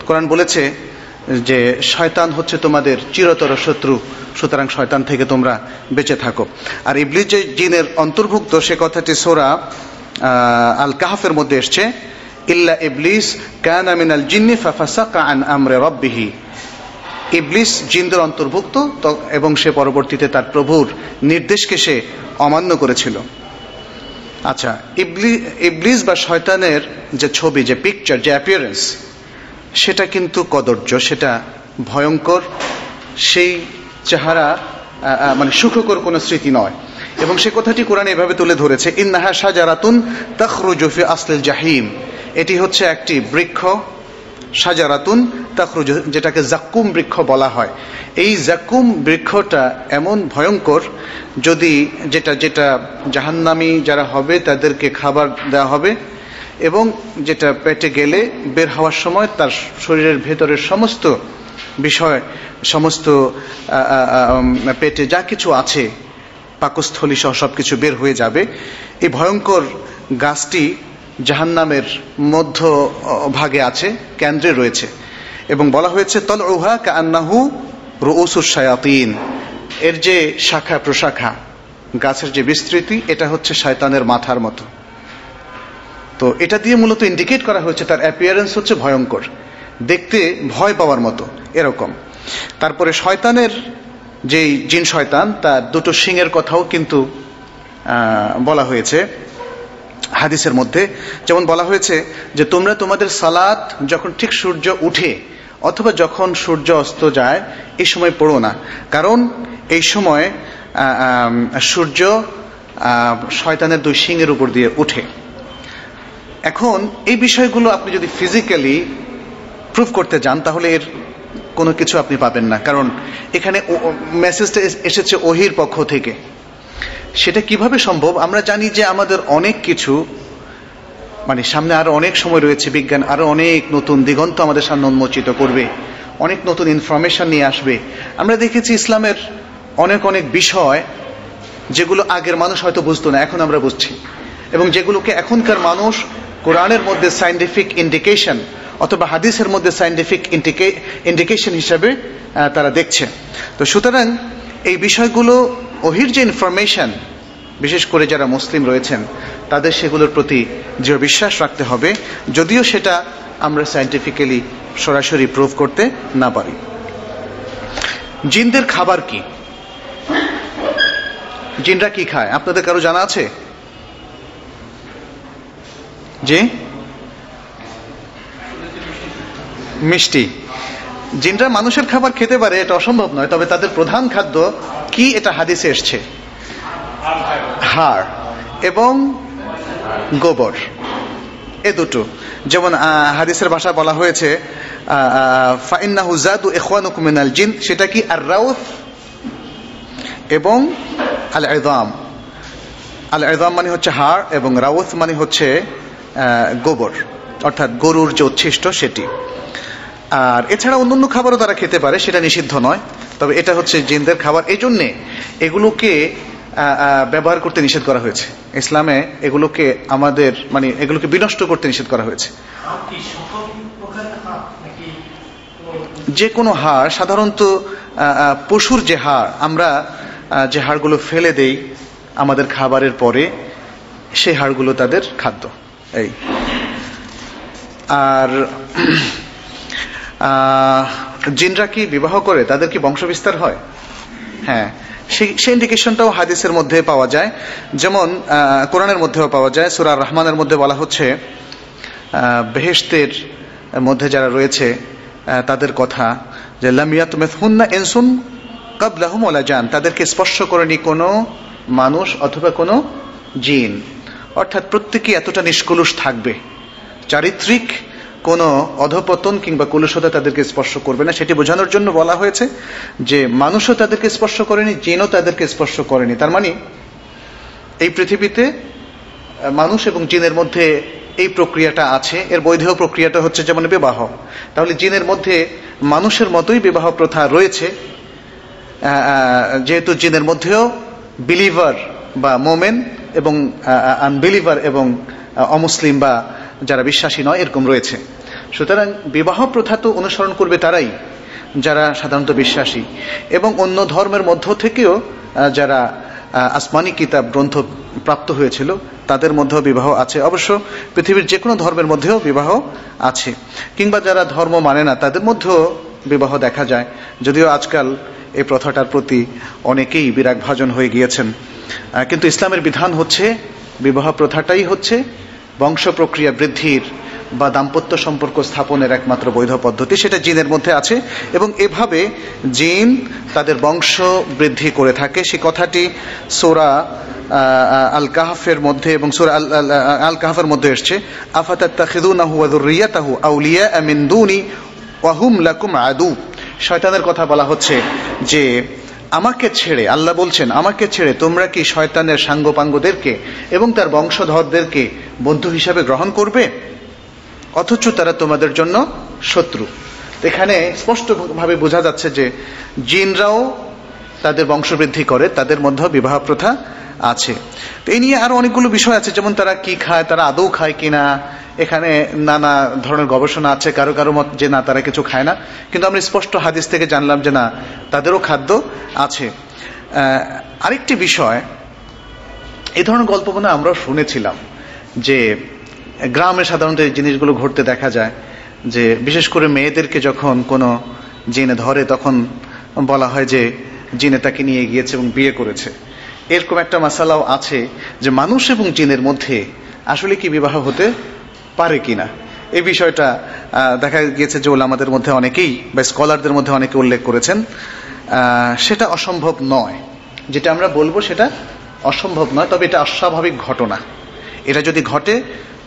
কোরআন বলেছে যে শয়তান হচ্ছে তোমাদের চিরতর শত্রু, সুতরাং শয়তান থেকে তোমরা বেঁচে থাকো। আর ইবলিস যে জিনের অন্তর্ভুক্ত, সে কথাটি সূরা আল কাহফের মধ্যে এসছে, ইল্লা ইবলিস কানা মিনাল জিন্নি ফাফাসাকা আন আমরি রাব্বিহি। ইবলিস জিনদের অন্তর্ভুক্ত এবং সে পরবর্তীতে তার প্রভুর নির্দেশকে সে অমান্য করেছিল। আচ্ছা, ইবলিস বা শয়তানের যে ছবি, যে পিকচার, যে অ্যাপিয়ারেন্স, সেটা কিন্তু কদর্য, সেটা ভয়ঙ্কর, সেই চেহারা মানে সুখকর কোনো স্মৃতি নয়। এবং সে কথাটি কোরআন এভাবে তুলে ধরেছে, ইন্নাহা শাজারাতুন তাখরুজু ফি আসলিল জাহিম। এটি হচ্ছে একটি বৃক্ষ, শাজারাতুন তাখরুজু, যেটাকে জাক্কুম বৃক্ষ বলা হয়। এই জাক্কুম বৃক্ষটা এমন ভয়ঙ্কর, যদি যেটা জাহান্নামী যারা হবে তাদেরকে খাবার দেওয়া হবে, এবং যেটা পেটে গেলে বের হওয়ার সময় তার শরীরের ভেতরের সমস্ত বিষয়, সমস্ত পেটে যা কিছু আছে, পাকস্থলী সহ সব কিছু বের হয়ে যাবে। এই ভয়ঙ্কর গাছটি জাহান্নামের মধ্য ভাগে আছে, কেন্দ্রে রয়েছে, এবং বলা হয়েছে তলউহা কাআন্নাহু রুউসুশ শায়াতিন। এর যে শাখা প্রশাখা, গাছের যে বিস্তৃতি, এটা হচ্ছে শয়তানের মাথার মতো। তো এটা দিয়ে মূলত ইন্ডিকেট করা হয়েছে তার অ্যাপিয়ারেন্স হচ্ছে ভয়ঙ্কর, দেখতে ভয় পাওয়ার মতো এরকম। তারপরে শয়তানের যেই জিন শয়তান, তার দুটো শিংয়ের কথাও কিন্তু বলা হয়েছে হাদিসের মধ্যে। যেমন বলা হয়েছে যে তোমরা তোমাদের সালাত যখন ঠিক সূর্য উঠে অথবা যখন সূর্য অস্ত যায় এই সময় পড়ো না, কারণ এই সময় সূর্য শয়তানের দুই শিংয়ের উপর দিয়ে উঠে। এখন এই বিষয়গুলো আপনি যদি ফিজিক্যালি প্রুভ করতে যান, তাহলে এর কোনো কিছু আপনি পাবেন না, কারণ এখানে মেসেজটা এসেছে ওহির পক্ষ থেকে। সেটা কিভাবে সম্ভব? আমরা জানি যে আমাদের অনেক কিছু, মানে সামনে আরো অনেক সময় রয়েছে, বিজ্ঞান আরো অনেক নতুন দিগন্ত আমাদের সামনে উন্মোচিত করবে, অনেক নতুন ইনফরমেশন নিয়ে আসবে। আমরা দেখেছি ইসলামের অনেক অনেক বিষয় যেগুলো আগের মানুষ হয়তো বুঝতো না, এখন আমরা বুঝছি, এবং যেগুলোকে এখনকার মানুষ কোরআনের মধ্যে সায়েন্টিফিক ইন্ডিকেশন অথবা হাদিসের মধ্যে সায়েন্টিফিক ইন্ডিকেশন হিসাবে তারা দেখছে। তো সুতরাং এই বিষয়গুলো, ওহির যে ইনফরমেশন, বিশেষ করে যারা মুসলিম রয়েছেন তাদের সেগুলোর প্রতি দৃঢ় বিশ্বাস রাখতে হবে, যদিও সেটা আমরা সায়েন্টিফিক্যালি সরাসরি প্রুভ করতে না পারি। জিনদের খাবার কি? জিনরা কি খায় আপনাদের কারো জানা আছে? জি, মিষ্টি। জিনরা মানুষের খাবার খেতে পারে, এটা অসম্ভব নয়, তবে তাদের প্রধান খাদ্য কি এটা হাদিসে এসছে, হাড় এবং গোবর, এ দুটো। যেমন হাদিসের ভাষা বলা হয়েছে ফাইন্নাহু যাদু ইখওয়ানুকুম মিনাল জিন, সেটা কি আর রাউথ এবং আল ইযাম। আল ইযাম মানে হচ্ছে হাড়, এবং রাউথ মানে হচ্ছে গোবর, অর্থাৎ গরুর যে উচ্ছিষ্ট সেটি। আর এছাড়া অন্যান্য খাবারও তারা খেতে পারে, সেটা নিষিদ্ধ নয়, তবে এটা হচ্ছে জিনদের খাবার। এই জন্যে এগুলোকে ব্যবহার করতে নিষেধ করা হয়েছে ইসলামে, এগুলোকে আমাদের মানে এগুলোকে বিনষ্ট করতে নিষেধ করা হয়েছে। যে কোনো হাড়, সাধারণত পশুর যে হাড়, আমরা যে হাড়গুলো ফেলে দেই আমাদের খাবারের পরে, সেই হাড়গুলো তাদের খাদ্য। এই আর জিনরা কি বিবাহ করে, তাদের কি বংশবিস্তার হয়? হ্যাঁ, সেই ইন্ডিকেশনটাও হাদিসের মধ্যে পাওয়া যায়, যেমন কোরআনের মধ্যেও পাওয়া যায়। সূরা রহমানের মধ্যে বলা হচ্ছে বেহেশতের মধ্যে যারা রয়েছে তাদের কথা, যে লাম ইয়াতমিসহুন্না ইনসুন ক্বাবলাহুম ওয়ালা জান, তাদেরকে স্পর্শ করেনি কোনো মানুষ অথবা কোনো জিন, অর্থাৎ প্রত্যেকেই এতটা নিষ্কলুষ থাকবে, চারিত্রিক কোনো অধপতন কিংবা কলুষতা তাদেরকে স্পর্শ করবে না। সেটি বোঝানোর জন্য বলা হয়েছে যে মানুষও তাদেরকে স্পর্শ করেনি, জিনও তাদেরকে স্পর্শ করেনি। তার মানে এই পৃথিবীতে মানুষ এবং জিনের মধ্যে এই প্রক্রিয়াটা আছে। এর বৈধ প্রক্রিয়াটা হচ্ছে যেমন বিবাহ। তাহলে জিনের মধ্যে মানুষের মতোই বিবাহ প্রথা রয়েছে, যেহেতু জিনের মধ্যেও বিলিভার বা মোমেন এবং আনবিলিভার এবং অমুসলিম বা যারা বিশ্বাসী নয় এরকম রয়েছে। সুতরাং বিবাহ প্রথা তো অনুসরণ করবে তারাই যারা সাধারণত বিশ্বাসী, এবং অন্য ধর্মের মধ্য থেকেও যারা আসমানি কিতাব গ্রন্থ প্রাপ্ত হয়েছিল তাদের মধ্যেও বিবাহ আছে। অবশ্য পৃথিবীর যে কোনো ধর্মের মধ্যেও বিবাহ আছে, কিংবা যারা ধর্ম মানে না তাদের মধ্যেও বিবাহ দেখা যায়, যদিও আজকাল এই প্রথাটার প্রতি অনেকেই বিরাগভাজন হয়ে গিয়েছেন। কিন্তু ইসলামের বিধান হচ্ছে বিবাহ প্রথাটাই হচ্ছে বংশ প্রক্রিয়া বৃদ্ধির বা দাম্পত্য সম্পর্ক স্থাপনের একমাত্র বৈধ পদ্ধতি। সেটা জিনের মধ্যে আছে এবং এভাবে জিন তাদের বংশ বৃদ্ধি করে থাকে। সে কথাটি সূরা আল কাহফের মধ্যে এবং সূরা আল কাহফের মধ্যে এসেছে, আফাতাত্তাখিযুনাহু ওয়া যুররিয়াতাহু আউলিয়া মিন দুনি ওয়া হুম লাকুম আদু। শয়তানের কথা বলা হচ্ছে যে আমাকে ছেড়ে, আল্লাহ বলছেন আমাকে ছেড়ে তোমরা কি শয়তানের সাঙ্গপাঙ্গদেরকে এবং তার বংশধরদেরকে বন্ধু হিসাবে গ্রহণ করবে, অথচ তারা তোমাদের জন্য শত্রু। এখানে স্পষ্টভাবে বোঝা যাচ্ছে যে জিনরাও তাদের বংশবৃদ্ধি করে, তাদের মধ্যে বিবাহ প্রথা আছে। তো এই নিয়ে আরো অনেকগুলো বিষয় আছে, যেমন তারা কি খায়, তারা আদৌ খায় কিনা, এখানে নানা ধরনের গবেষণা আছে। কারো কারো মত যে না তারা কিছু খায় না, কিন্তু আমরা স্পষ্ট হাদিস থেকে জানলাম যে না তাদেরও খাদ্য আছে। আরেকটি বিষয়, এই ধরনের গল্প মনে আমরা শুনেছিলাম যে গ্রামে সাধারণত এই জিনিসগুলো ঘটতে দেখা যায়, যে বিশেষ করে মেয়েদেরকে যখন কোনো জিনে ধরে তখন বলা হয় যে জিনে তাকে নিয়ে গিয়েছে এবং বিয়ে করেছে। এরকম একটা মাসালাও আছে যে মানুষ এবং জিনের মধ্যে আসলে কি বিবাহ হতে পারে কিনা। এই বিষয়টা দেখা গিয়েছে যে ওলামাদের মধ্যে অনেকেই বা স্কলারদের মধ্যে অনেকে উল্লেখ করেছেন সেটা অসম্ভব নয়। যেটা আমরা বলবো সেটা অসম্ভব নয়, তবে এটা অস্বাভাবিক ঘটনা। এটা যদি ঘটে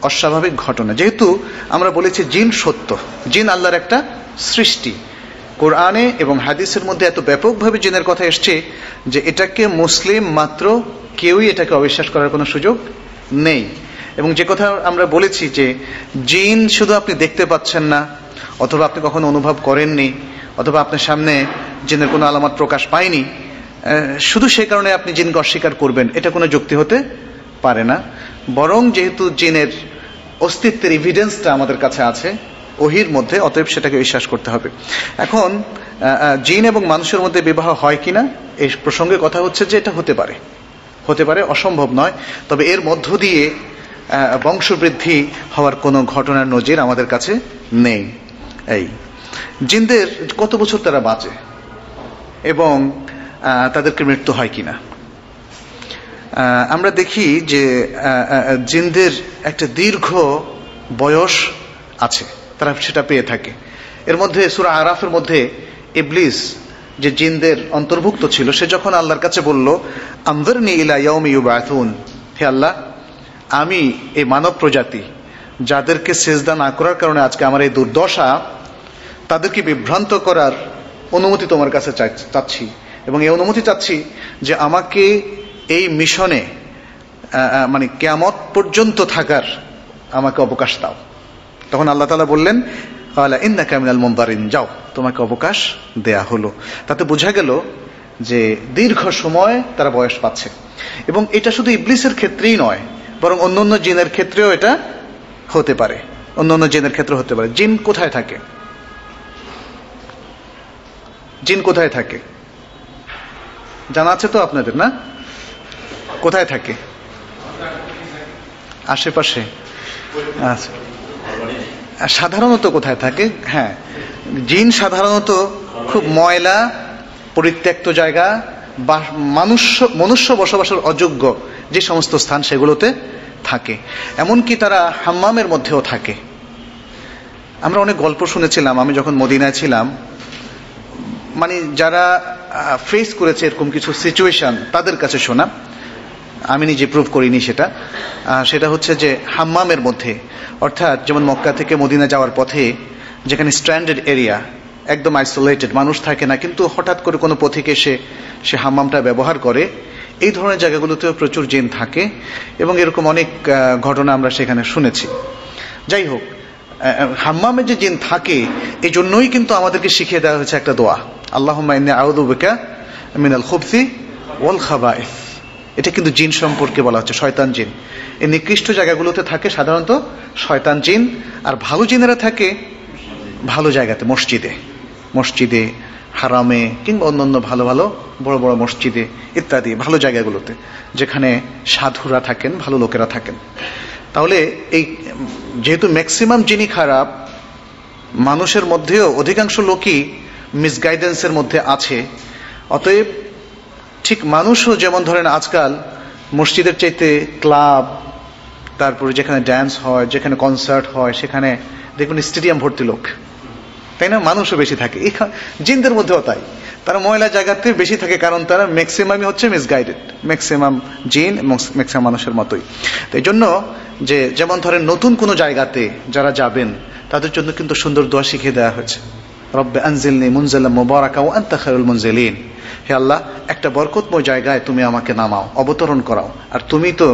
অস্বাভাবিক ঘটনা, যেহেতু আমরা বলেছি জিন সত্য, জিন আল্লাহর একটা সৃষ্টি। কোরআনে এবং হাদিসের মধ্যে এত ব্যাপকভাবে জিনের কথা এসছে যে এটাকে মুসলিম মাত্র কেউই এটাকে অবিশ্বাস করার কোনো সুযোগ নেই। এবং যে কথা আমরা বলেছি যে জিন শুধু আপনি দেখতে পাচ্ছেন না, অথবা আপনি কখনো অনুভব করেননি, অথবা আপনার সামনে জিনের কোনো আলামত প্রকাশ পায়নি, শুধু সেই কারণে আপনি জিনকে অস্বীকার করবেন, এটা কোনো যুক্তি হতে পারে না। বরং যেহেতু জিনের অস্তিত্বের এভিডেন্সটা আমাদের কাছে আছে ওহির মধ্যে, অতএব সেটাকে বিশ্বাস করতে হবে। এখন জিন এবং মানুষের মধ্যে বিবাহ হয় কিনা এই প্রসঙ্গে কথা হচ্ছে যে এটা হতে পারে, হতে পারে, অসম্ভব নয়। তবে এর মধ্য দিয়ে বংশবৃদ্ধি হওয়ার কোনো ঘটনার নজির আমাদের কাছে নেই। এই জিনদের কত বছর তারা বাঁচে এবং তাদেরকে মৃত্যু হয় কিনা, আমরা দেখি যে জিনদের একটা দীর্ঘ বয়স আছে, তারা সেটা পেয়ে থাকে। এর মধ্যে সূরা আরাফের মধ্যে ইবলিস যে জিনদের অন্তর্ভুক্ত ছিল, সে যখন আল্লাহর কাছে বলল আনযিরনি ইলা ইয়াউমি ইউবআসুন, হে আল্লাহ আমি এই মানব প্রজাতি যাদেরকে সিজদা না করার কারণে আজকে আমার এই দুর্দশা, তাদেরকে বিভ্রান্ত করার অনুমতি তোমার কাছে চাচ্ছি, এবং এই অনুমতি চাচ্ছি যে আমাকে এই মিশনে মানে কিয়ামত পর্যন্ত থাকার আমাকে অবকাশ দাও। তখন আল্লাহ তাআলা বললেন ক্বালা ইন্নাকা মিনাল মুনযারিন, যাও তোমাকে অবকাশ দেয়া হলো। তাতে বোঝা গেল যে দীর্ঘ সময় তারা বয়স পাচ্ছে। এবং এটা শুধু ইবলিসের ক্ষেত্রেই নয়, বরং অন্যান্য জিনের ক্ষেত্রেও এটা হতে পারে, অন্যান্য জিনের ক্ষেত্রে হতে পারে। জিন কোথায় থাকে? জিন কোথায় থাকে জানা আছে তো আপনাদের, না? কোথায় থাকে? আশেপাশে। আচ্ছা, সাধারণত কোথায় থাকে? হ্যাঁ, জিন সাধারণত খুব ময়লা পরিত্যক্ত জায়গা বা মনুষ্য বসবাসের অযোগ্য যে সমস্ত স্থান সেগুলোতে থাকে। এমনকি তারা হাম্মামের মধ্যেও থাকে। আমরা অনেক গল্প শুনেছিলাম আমি যখন মদিনায় ছিলাম, মানে যারা ফেস করেছে এরকম কিছু সিচুয়েশন তাদের কাছে শোনা, আমি নিজে প্রুভ করিনি সেটা হচ্ছে যে হাম্মামের মধ্যে, অর্থাৎ যেমন মক্কা থেকে মদিনা যাওয়ার পথে যেখানে স্ট্র্যান্ডেড এরিয়া, একদম আইসোলেটেড, মানুষ থাকে না, কিন্তু হঠাৎ করে কোনো পথিক এসে সে হাম্মামটা ব্যবহার করে, এই ধরনের জায়গাগুলোতেও প্রচুর জিন থাকে এবং এরকম অনেক ঘটনা আমরা সেখানে শুনেছি। যাই হোক, হাম্মামে যে জিন থাকে এই জন্যই কিন্তু আমাদেরকে শিখিয়ে দেওয়া হয়েছে একটা দোয়া, আল্লাহুম্মা ইন্নী আউযু বিকা মিনাল খুবসি ওয়াল খাবাইস। এটা কিন্তু জিন সম্পর্কে বলা হচ্ছে, শয়তান জিন। এই নিকৃষ্ট জায়গাগুলোতে থাকে সাধারণত শয়তান জিন, আর ভালো জিনেরা থাকে ভালো জায়গাতে, মসজিদে, হারামে, কিংবা অন্যান্য ভালো ভালো বড় বড় মসজিদে ইত্যাদি ভালো জায়গাগুলোতে, যেখানে সাধুরা থাকেন, ভালো লোকেরা থাকেন। তাহলে এই যেহেতু ম্যাক্সিমাম জিনই খারাপ, মানুষের মধ্যেও অধিকাংশ লোকই মিসগাইডেন্সের মধ্যে আছে, অতএব ঠিক মানুষও যেমন ধরেন আজকাল মসজিদের চাইতে ক্লাব, তারপরে যেখানে ড্যান্স হয়, যেখানে কনসার্ট হয়, সেখানে দেখবেন স্টেডিয়াম ভর্তি লোক, তাই না? মানুষও বেশি থাকে। জিনদের মধ্যেও তাই, তারা ময়লা জায়গাতে বেশি থাকে, কারণ তারা ম্যাক্সিমামই হচ্ছে মিসগাইডেড, ম্যাক্সিমাম জিন এবং ম্যাক্সিমাম মানুষের মতোই। তো এই জন্য যে যেমন ধরেন নতুন কোনো জায়গাতে যারা যাবেন তাদের জন্য কিন্তু সুন্দর দোয়া শিখিয়ে দেওয়া হয়েছে, রব্বে আনজিলনি মুনজালাম মুবারাকা ওয়া আনতা খায়রুল মুনজিলিন। হে আল্লাহ, একটা বরকতময় জায়গায় তুমি আমাকে নামাও, অবতরণ করাও, আর তুমি তো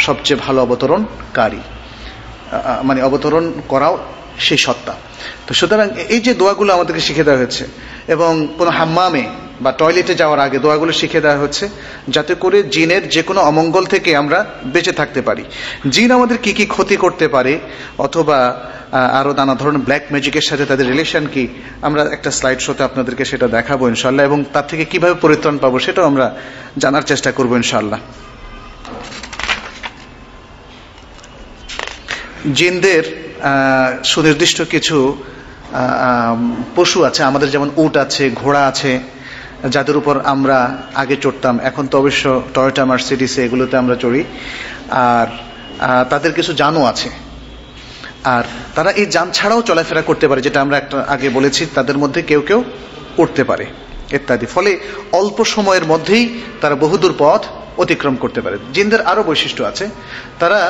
সবচেয়ে ভালো অবতরণকারী, মানে অবতরণ করাও সেই সত্তা। তো সুতরাং এই যে দোয়াগুলো আমাদেরকে শিখে দেওয়া হয়েছে, এবং কোনো হাম্মামে বা টয়লেটে যাওয়ার আগে দোয়াগুলো শিখে দেওয়া হচ্ছে, যাতে করে জিনের যে কোনো অমঙ্গল থেকে আমরা বেঁচে থাকতে পারি। জিন আমাদের কি কি ক্ষতি করতে পারে, অথবা আরও নানা ধরনের ব্ল্যাক ম্যাজিকের সাথে তাদের রিলেশন কি, আমরা একটা স্লাইড শোতে আপনাদেরকে সেটা দেখাবো ইনশাল্লাহ, এবং তার থেকে কিভাবে পরিত্রাণ পাবো সেটাও আমরা জানার চেষ্টা করবো ইনশাল্লাহ। জিনদের সুনির্দিষ্ট কিছু পশু আছে আমাদের, যেমন উট আছে, ঘোড়া আছে, যাদের উপর আমরা আগে চড়তাম, এখন তো অবশ্য টয়োটা, মার্সিডিস এগুলোতে আমরা চড়ি। আর তাদের কিছু যানও আছে, আর তারা এই যান ছাড়াও চলাফেরা করতে পারে, যেটা আমরা একটা আগে বলেছি, তাদের মধ্যে কেউ কেউ উঠতে পারে ইত্যাদি। ফলে অল্প সময়ের মধ্যেই তারা বহুদূর পথ অতিক্রম করতে পারে। জিনদের আরও বৈশিষ্ট্য আছে, তারা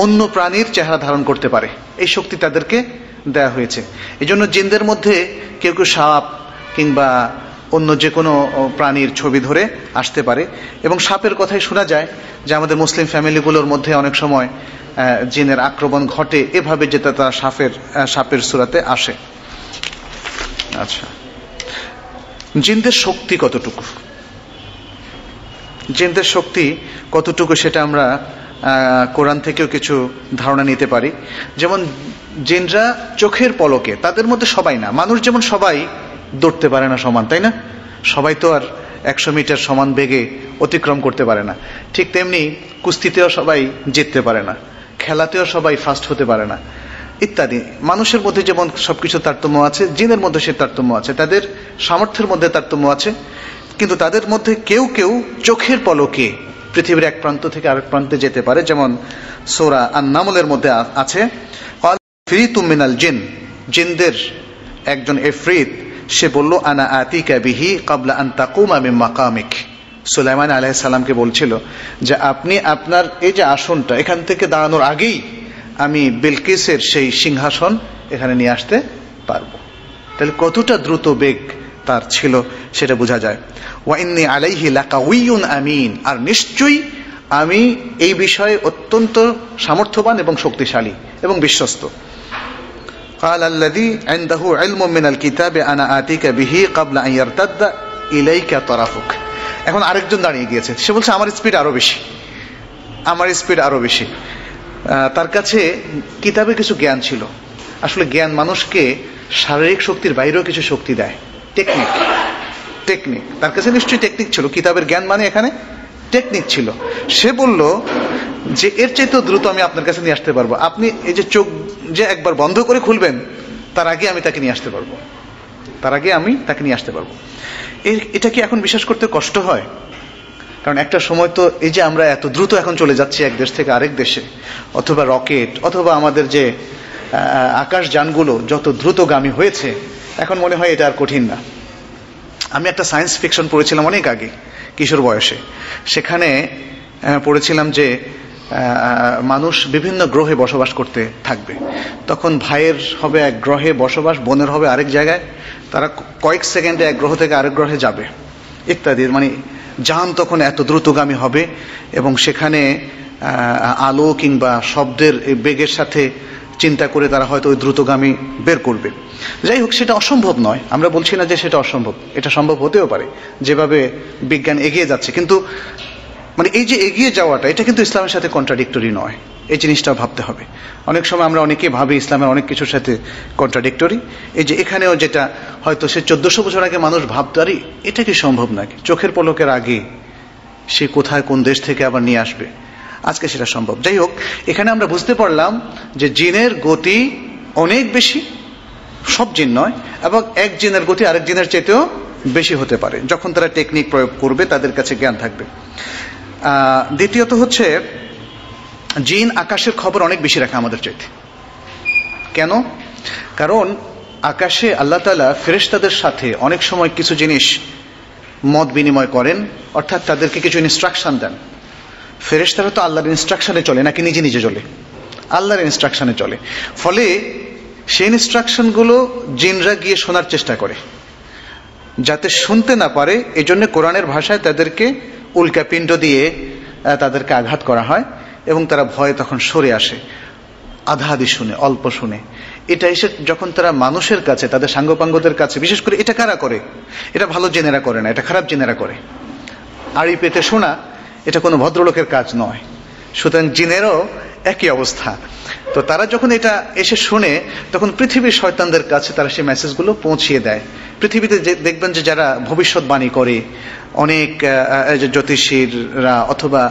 অন্য প্রাণীর চেহারা ধারণ করতে পারে, এই শক্তি তাদেরকে দেয়া হয়েছে। এই জন্য জিনদের মধ্যে কেউ কেউ সাপ কিংবা অন্য যে কোনো প্রাণীর ছবি ধরে আসতে পারে, এবং সাপের কথাই শোনা যায় যে আমাদের মুসলিম ফ্যামিলিগুলোর মধ্যে অনেক সময় জিনের আক্রমণ ঘটে এভাবে, যেটা তারা সাপের সূরাতে আসে। আচ্ছা, জিনদের শক্তি কতটুকু, জিনদের শক্তি কতটুকু সেটা আমরা কোরআন থেকেও কিছু ধারণা নিতে পারি। যেমন জিনরা চোখের পলকে, তাদের মধ্যে সবাই না, মানুষ যেমন সবাই দৌড়তে পারে না সমান, তাই না? সবাই তো আর 100 মিটার সমান বেগে অতিক্রম করতে পারে না। ঠিক তেমনি কুস্তিতেও সবাই জিততে পারে না, খেলাতেও সবাই ফার্স্ট হতে পারে না ইত্যাদি। মানুষের মধ্যে যেমন সবকিছু তারতম্য আছে, জিনের মধ্যে সে তারতম্য আছে, তাদের সামর্থ্যের মধ্যে তারতম্য আছে। কিন্তু তাদের মধ্যে কেউ কেউ চোখের পলকে পৃথিবীর এক প্রান্ত থেকে আরেক প্রান্তে যেতে পারে। যেমন সূরা আন-নামলের মধ্যে আছে, ইফরিতুম মিনাল জিন, জিনদের একজন ইফরিত, সে বলল আনা আতিকা বিহি ক্বাবলা আন তাকুমা মিন মাকামিক। সুলাইমান আলাইহিস সালামকে বলছিল যে আপনি আপনার এই যে আসনটা, এখান থেকে দাঁড়ানোর আগেই আমি বিলকিসের সেই সিংহাসন এখানে নিয়ে আসতে পারবো। তাহলে কতটা দ্রুত বেগ তার ছিল সেটা বোঝা যায়। ওয়া ইন্নী আলাইহি লাকাউইয়ুন আমিন, আর নিশ্চয়ই আমি এই বিষয়ে অত্যন্ত সামর্থ্যবান এবং শক্তিশালী এবং বিশ্বস্ত। قال الذي عنده علم من الكتاب انا اتيك به قبل ان يرتد اليك طرفك। এখন আরেকজন দাঁড়িয়ে গিয়েছে, সে বলছে আমার স্পিড আরো বেশি। তার কাছে কিতাবে কিছু জ্ঞান ছিল। আসলে জ্ঞান মানুষকে শারীরিক শক্তির বাইরেও কিছু শক্তি দেয়, টেকনিক। তার কাছে নিশ্চয়ই টেকনিক ছিল, কিতাবের জ্ঞান মানে এখানে টেকনিক ছিল। সে বলল যে এর চাইতেও দ্রুত আমি আপনার কাছে নিয়ে আসতে পারবো। আপনি এই যে চোখ যে একবার বন্ধ করে খুলবেন, তার আগে আমি তাকে নিয়ে আসতে পারবো। এটা কি এখন বিশ্বাস করতে কষ্ট হয়? কারণ একটা সময় তো এই যে আমরা এত দ্রুত এখন চলে যাচ্ছি এক দেশ থেকে আরেক দেশে, অথবা রকেট, অথবা আমাদের যে আকাশ যানগুলো যত দ্রুতগামী হয়েছে, এখন মনে হয় এটা আর কঠিন না। আমি একটা সায়েন্স ফিকশন পড়েছিলাম অনেক আগে, কিশোর বয়সে। সেখানে পড়েছিলাম যে মানুষ বিভিন্ন গ্রহে বসবাস করতে থাকবে। তখন ভাইয়ের হবে এক গ্রহে বসবাস, বোনের হবে আরেক জায়গায়, তারা কয়েক সেকেন্ডে এক গ্রহ থেকে আরেক গ্রহে যাবে ইত্যাদি। মানে যান তখন এত দ্রুতগামী হবে, এবং সেখানে আলো কিংবা শব্দের বেগের সাথে চিন্তা করে তারা হয়তো ওই দ্রুতগামী বের করবে। যাই হোক, সেটা অসম্ভব নয়, আমরা বলছি না যে সেটা অসম্ভব, এটা সম্ভব হতেও পারে যেভাবে বিজ্ঞান এগিয়ে যাচ্ছে। কিন্তু মানে এই যে এগিয়ে যাওয়াটা, এটা কিন্তু ইসলামের সাথে কন্ট্রাডিক্টরি নয়, এই জিনিসটা ভাবতে হবে। অনেক সময় আমরা অনেকেই ভাবি ইসলামের অনেক কিছুর সাথে কন্ট্রাডিক্টরি। এই যে এখানেও যেটা হয়তো সে 1400 বছর আগে মানুষ ভাবতো, আরে এটা কি সম্ভব নাকি, চোখের পলকের আগে সে কোথায় কোন দেশ থেকে আবার নিয়ে আসবে, আজকে সেটা সম্ভব। যাই হোক, এখানে আমরা বুঝতে পারলাম যে জিনের গতি অনেক বেশি, সব জিন নয়, এবং এক জিনের গতি আরেক জিনের চাইতেও বেশি হতে পারে যখন তারা টেকনিক প্রয়োগ করবে, তাদের কাছে জ্ঞান থাকবে। দ্বিতীয়ত হচ্ছে, জিন আকাশের খবর অনেক বেশি রাখে আমাদের চাইতে। কেন? কারণ আকাশে আল্লাহ তাআলা ফেরেশতাদের সাথে অনেক সময় কিছু জিনিস মত বিনিময় করেন, অর্থাৎ তাদেরকে কিছু ইনস্ট্রাকশন দেন। ফেরেশতারা তো আল্লাহর ইনস্ট্রাকশনে চলে নাকি নিজে নিজে চলে? আল্লাহর ইনস্ট্রাকশনে চলে। ফলে সেই ইনস্ট্রাকশনগুলো জিনরা গিয়ে শোনার চেষ্টা করে, যাতে শুনতে না পারে। এই জন্য কোরআনের ভাষায় তাদেরকে উল্কাপিণ্ড দিয়ে তাদেরকে আঘাত করা হয় এবং তারা ভয়ে তখন সরে আসে, আধা আধি শুনে, অল্প শুনে। এটা এসে যখন তারা মানুষের কাছে, তাদের সাঙ্গপাঙ্গদের কাছে, বিশেষ করে এটা কারা করে? এটা ভালো জেনেরা করে না, এটা খারাপ জেনেরা করে। আড়ি পেতে শোনা এটা কোনো ভদ্রলোকের কাজ নয়। সুতরাং জিনেরও একই অবস্থা। তো তারা যখন এটা এসে শুনে, তখন পৃথিবীর শয়তানদের কাছে তারা সেই মেসেজগুলো পৌঁছিয়ে দেয়। পৃথিবীতে দেখবেন যে যারা ভবিষ্যৎবাণী করে, অনেক জ্যোতিষীরা অথবা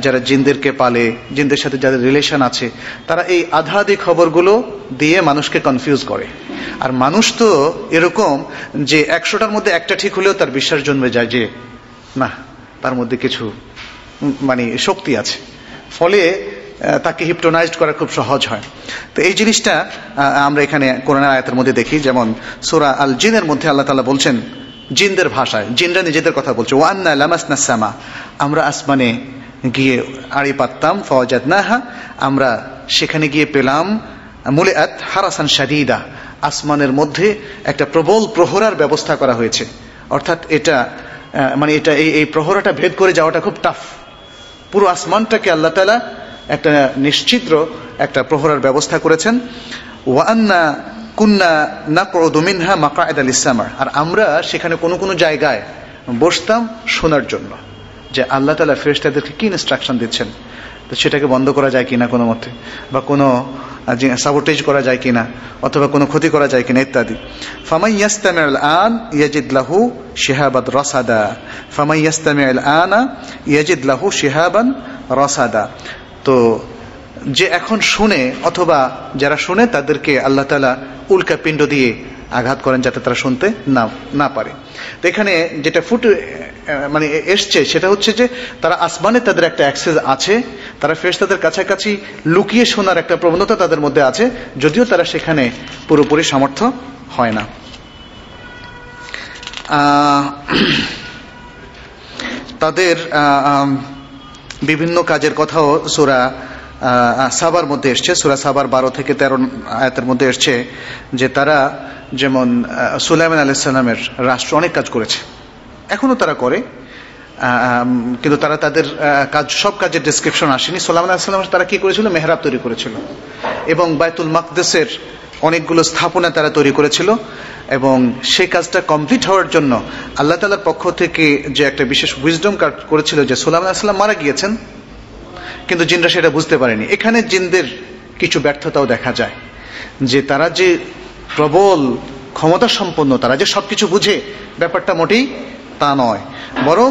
যারা জিনদেরকে পালে, জিনদের সাথে যাদের রিলেশন আছে, তারা এই আধা আধি খবরগুলো দিয়ে মানুষকে কনফিউজ করে। আর মানুষ তো এরকম যে 100টার মধ্যে একটা ঠিক হলেও তার বিশ্বাস জন্মে যায় যে না, তার মধ্যে কিছু মানে শক্তি আছে। ফলে তাকে হিপটোনাইজড করা খুব সহজ হয়। তো এই জিনিসটা আমরা এখানে কোরআনের আয়াতের মধ্যে দেখি। যেমন সূরা আল জিনের মধ্যে আল্লাহ তাআলা বলছেন জিনদের ভাষায়, জিনরা নিজেদের কথা বলছে, ওয়ান্না লামাসনা সামা, আমরা আসমানে গিয়ে আড়ি পাততাম, ফাওয়াজাদনাহা, আমরা সেখানে গিয়ে পেলাম, মুলিআত হারাসান শাদীদা, আসমানের মধ্যে একটা প্রবল প্রহরার ব্যবস্থা করা হয়েছে। অর্থাৎ এটা মানে এটা এই প্রহরাটা ভেদ করে যাওয়াটা খুব টাফ। পুরো আসমানটাকে আল্লাহ তাআলা একটা নিশ্চিদ্র একটা প্রহরার ব্যবস্থা করেছেন। ওয়ান্না কুন্না নাকউদু মিনহা মাকআদা লিস-সামা, আর আমরা সেখানে কোনো কোনো জায়গায় বসতাম শোনার জন্য যে আল্লাহ তাআলা ফেরেশতাদেরকে কি ইনস্ট্রাকশন দিচ্ছেন, তো সেটাকে বন্ধ করা যায় কিনা কোনো মতে, বা কোনো সাবোটেজ করা যায় কিনা, অথবা কোনো ক্ষতি করা যায় কিনা ইত্যাদি। ফামান ইয়াস্তামিউল আন ইয়াজিদ লাহু শিহাবান রাসাদা, ফামান ইয়াস্তামিউল আনা ইয়াজিদ লাহু শিহাবান রাসাদা। তো যে এখন শুনে অথবা যারা শুনে তাদেরকে আল্লাহ তাআলা উল্কাপিণ্ড দিয়ে আঘাত করেন যাতে তারা শুনতে না পারে। তো এখানে যেটা মানে এসছে সেটা হচ্ছে যে তারা আসমানে তাদের একটা অ্যাক্সেস আছে, তারা ফেরেশতাদের কাছাকাছি লুকিয়ে শোনার একটা প্রবণতা তাদের মধ্যে আছে, যদিও তারা সেখানে পুরোপুরি সামর্থ্য হয় না। তাদের বিভিন্ন কাজের কথাও সূরা সাবার মধ্যে এসছে, সূরা সাবার 12 থেকে 13 আয়াতের মধ্যে এসছে যে তারা যেমন সুলাইমান আলাইহিস সালামের রাষ্ট্র অনেক কাজ করেছে, এখনো তারা করে, কিন্তু তারা তাদের কাজ, সব কাজের ডেসক্রিপশন আসেনি। সুলাইমান আলাইহিস সালাম তারা কি করেছিল? মেহরাব তৈরি করেছিল এবং বাইতুল মাকদেসের অনেকগুলো স্থাপনা তারা তৈরি করেছিল। এবং সেই কাজটা কমপ্লিট হওয়ার জন্য আল্লাহ তাআলার পক্ষ থেকে যে একটা বিশেষ উইজডম কাজ করেছিল যে সুলাইমান আলাইহিস সালাম মারা গিয়েছেন, কিন্তু জিনরা সেটা বুঝতে পারেনি। এখানে জিনদের কিছু ব্যর্থতাও দেখা যায়, যে তারা যে প্রবল ক্ষমতা সম্পন্ন, তারা যে সবকিছু বুঝে, ব্যাপারটা মোটেই তা নয়। বরং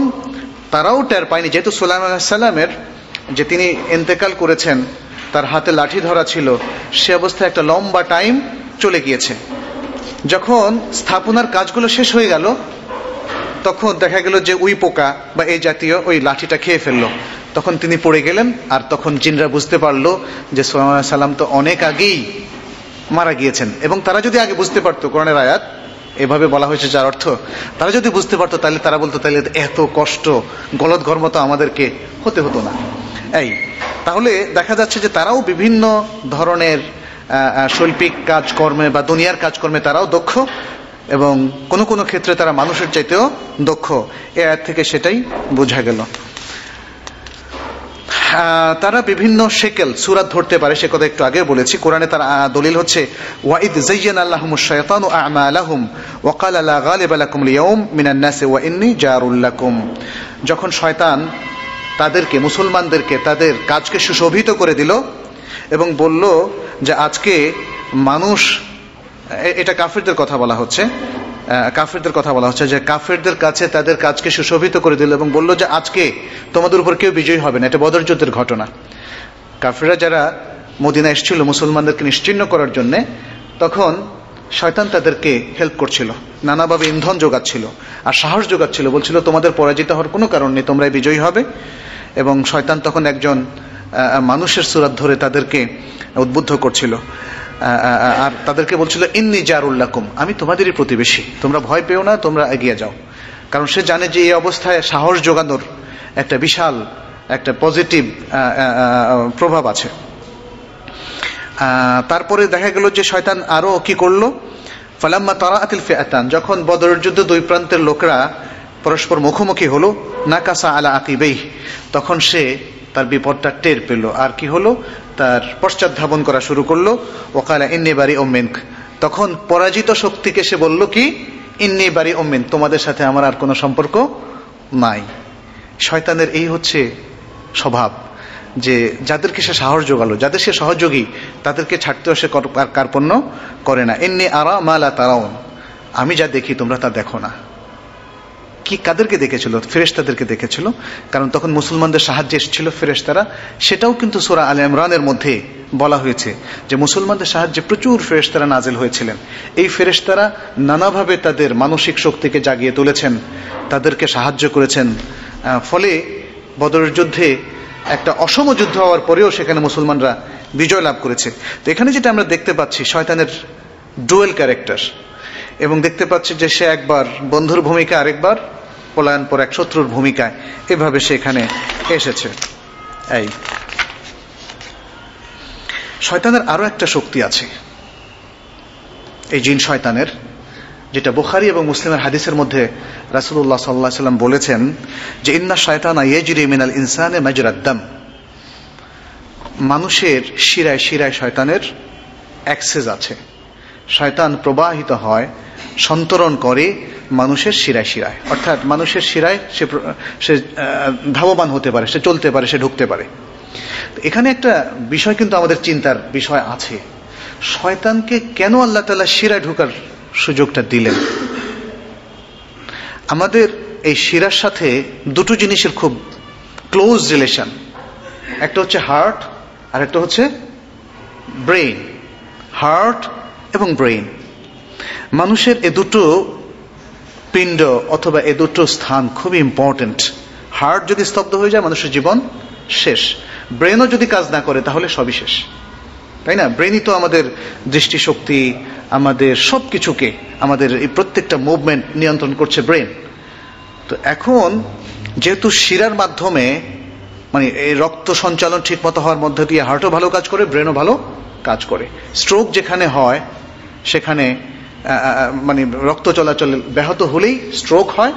তারাও টের পায়নি, যেহেতু সুলাইমান আলাইহিস সালামের যে তিনি ইন্তেকাল করেছেন, তার হাতে লাঠি ধরা ছিল, সে অবস্থায় একটা লম্বা টাইম চলে গিয়েছে। যখন স্থাপনার কাজগুলো শেষ হয়ে গেল, তখন দেখা গেল যে উই পোকা বা এই জাতীয় ওই লাঠিটা খেয়ে ফেললো, তখন তিনি পড়ে গেলেন। আর তখন জিনরা বুঝতে পারলো যে সুলাইমান আলাইহিস সালাম তো অনেক আগেই মারা গিয়েছেন। এবং তারা যদি আগে বুঝতে পারতো, কোরআনের আয়াত এভাবে বলা হয়েছে যার অর্থ, তারা যদি বুঝতে পারতো তাহলে তারা বলতো তাহলে এত কষ্ট গলদঘর্ম তো আমাদেরকে হতে হতো না। তাহলে দেখা যাচ্ছে যে তারাও বিভিন্ন ধরনের শৈল্পিক কাজকর্মে বা দুনিয়ার কাজকর্মে তারাও দক্ষ, এবং কোনো কোনো ক্ষেত্রে তারা মানুষের চাইতেও দক্ষ। এ আয়াত থেকে সেটাই বোঝা গেল। তারা বিভিন্ন শেকেল সূরা ধরতে পারে, সে কথা একটু আগে বলেছি। কোরআনে তার দলিল হচ্ছে ওয়াইদ যায়্যানা লাহুমুশ শাইতানু আ'মালাহুম ওয়া ক্বালা লা গালিবা লাকুম লিয়াউম মিনান নাসি ওয়া ইন্নী জারুল লাকুম। যখন শয়তান তাদেরকে, মুসলমানদেরকে, তাদের কাজকে সুশোভিত করে দিল এবং বলল যে আজকে মানুষ, এটা কাফিরদের কথা বলা হচ্ছে, কাফিরদের কথা বলা হচ্ছে যে কাফিরদের কাছে তাদের কাজকে সুশোভিত করে দিল এবং বলল যে আজকে তোমাদের উপর কেউ বিজয়ী হবে না। এটা বদর যুদ্ধের ঘটনা। কাফিররা যারা মদিনা এসেছিল মুসলমানদেরকে নিশ্চিহ্ন করার জন্যে, তখন শয়তান তাদেরকে হেল্প করছিল, নানাভাবে ইন্ধন যোগাচ্ছিল আর সাহস যোগাচ্ছিল, বলছিল তোমাদের পরাজিত হওয়ার কোনো কারণ নেই, তোমরাই বিজয়ী হবে। এবং শয়তান তখন একজন মানুষের সূরত ধরে তাদেরকে উদ্বুদ্ধ করছিল আর তাদেরকে বলছিল ইন্নী জারুল লাকুম, আমি তোমাদেরই প্রতিবেশী, তোমরা ভয় পেও না, তোমরা এগিয়ে যাও। কারণ সে জানে যে এই অবস্থায় সাহস যোগানোর একটা বিশাল একটা পজিটিভ প্রভাব আছে। তারপরে দেখা গেল যে শয়তান আরো কি করলো, ফালাম্মা তারাআতিল ফিআতান, যখন বদরের যুদ্ধে দুই প্রান্তের লোকরা পরস্পর মুখোমুখি হলো, নাকাসা আলা আকিবাইহ, তখন সে তার বিপদটা টের পেল আর কি হলো, তার পশ্চাৎ ধাবন করা শুরু করলো। ওয়াকালা ইন্নী বারিউম মিনক, তখন পরাজিত শক্তিকে সে বলল কি, ইন্নী বারিউম মিনক, তোমাদের সাথে আমার আর কোনো সম্পর্ক নাই। শয়তানের এই হচ্ছে স্বভাব যে যাদেরকে সে সাহস যোগালো, যাদের সে সহযোগী, তাদেরকে ছাড়তেও সে কার্পণ্য করে না। ইন্নী আরা মা লা তারাউন, আমি যা দেখি তোমরা তা দেখো না। কি কাদেরকে দেখেছিল? ফেরেশতাদেরকে দেখেছিল, কারণ তখন মুসলমানদের সাহায্যে এসেছিল ফেরেশতারা। সেটাও কিন্তু সূরা আলে ইমরানের মধ্যে বলা হয়েছে যে মুসলমানদের সাহায্যে প্রচুর ফেরেশতারা নাজিল হয়েছিলেন। এই ফেরেশতারা নানাভাবে তাদের মানসিক শক্তিকে জাগিয়ে তুলেছেন, তাদেরকে সাহায্য করেছেন। ফলে বদরের যুদ্ধে একটা অসম যুদ্ধ হওয়ার পরেও সেখানে মুসলমানরা বিজয় লাভ করেছে। তো এখানে যেটা আমরা দেখতে পাচ্ছি শয়তানের ডুয়েল ক্যারেক্টার, এবং দেখতে পাচ্ছি যে সে একবার বন্ধুর ভূমিকা, আরেকবার পলায়ন পর এক শত্রুর ভূমিকায়, এভাবে সে এখানে এসেছে। এই শয়তানের আরো একটা শক্তি আছে, এই জিন শয়তানের, যেটা বুখারী এবং মুসলিমের হাদিসের মধ্যে রাসূলুল্লাহ সাল্লাল্লাহু আলাইহি ওয়াসাল্লাম বলেছেন যে ইন্না শায়তানা ইয়াজরি মিনাল ইনসানি মাজরাদ দাম, মানুষের শিরায় শিরায় শয়তানের অ্যাক্সেস আছে। শয়তান প্রবাহিত হয়, সন্তরণ করে মানুষের শিরায় শিরায়, অর্থাৎ মানুষের শিরায় সে ধাবমান হতে পারে, সে চলতে পারে, সে ঢুকতে পারে। এখানে একটা বিষয় কিন্তু আমাদের চিন্তার বিষয় আছে, শয়তানকে কেন আল্লাহ তাআলা শিরায় ঢোকার সুযোগটা দিলেন? আমাদের এই শিরার সাথে দুটো জিনিসের খুব ক্লোজ রিলেশন, একটা হচ্ছে হার্ট আর একটা হচ্ছে ব্রেইন। হার্ট এবং ব্রেইন, মানুষের এ দুটো পিণ্ড অথবা এ দুটো স্থান খুবই ইম্পর্টেন্ট। হার্ট যদি স্তব্ধ হয়ে যায় মানুষের জীবন শেষ, ব্রেনও যদি কাজ না করে তাহলে সবই শেষ, তাই না? ব্রেনই তো আমাদের দৃষ্টিশক্তি, আমাদের সব কিছুকে, আমাদের এই প্রত্যেকটা মুভমেন্ট নিয়ন্ত্রণ করছে ব্রেন। তো এখন যেহেতু শিরার মাধ্যমে মানে এই রক্ত সঞ্চালন ঠিক মতো হওয়ার মধ্যে দিয়ে হার্টও ভালো কাজ করে, ব্রেনও ভালো কাজ করে। স্ট্রোক যেখানে হয় সেখানে মানে রক্ত চলাচল ব্যাহত হলেই স্ট্রোক হয়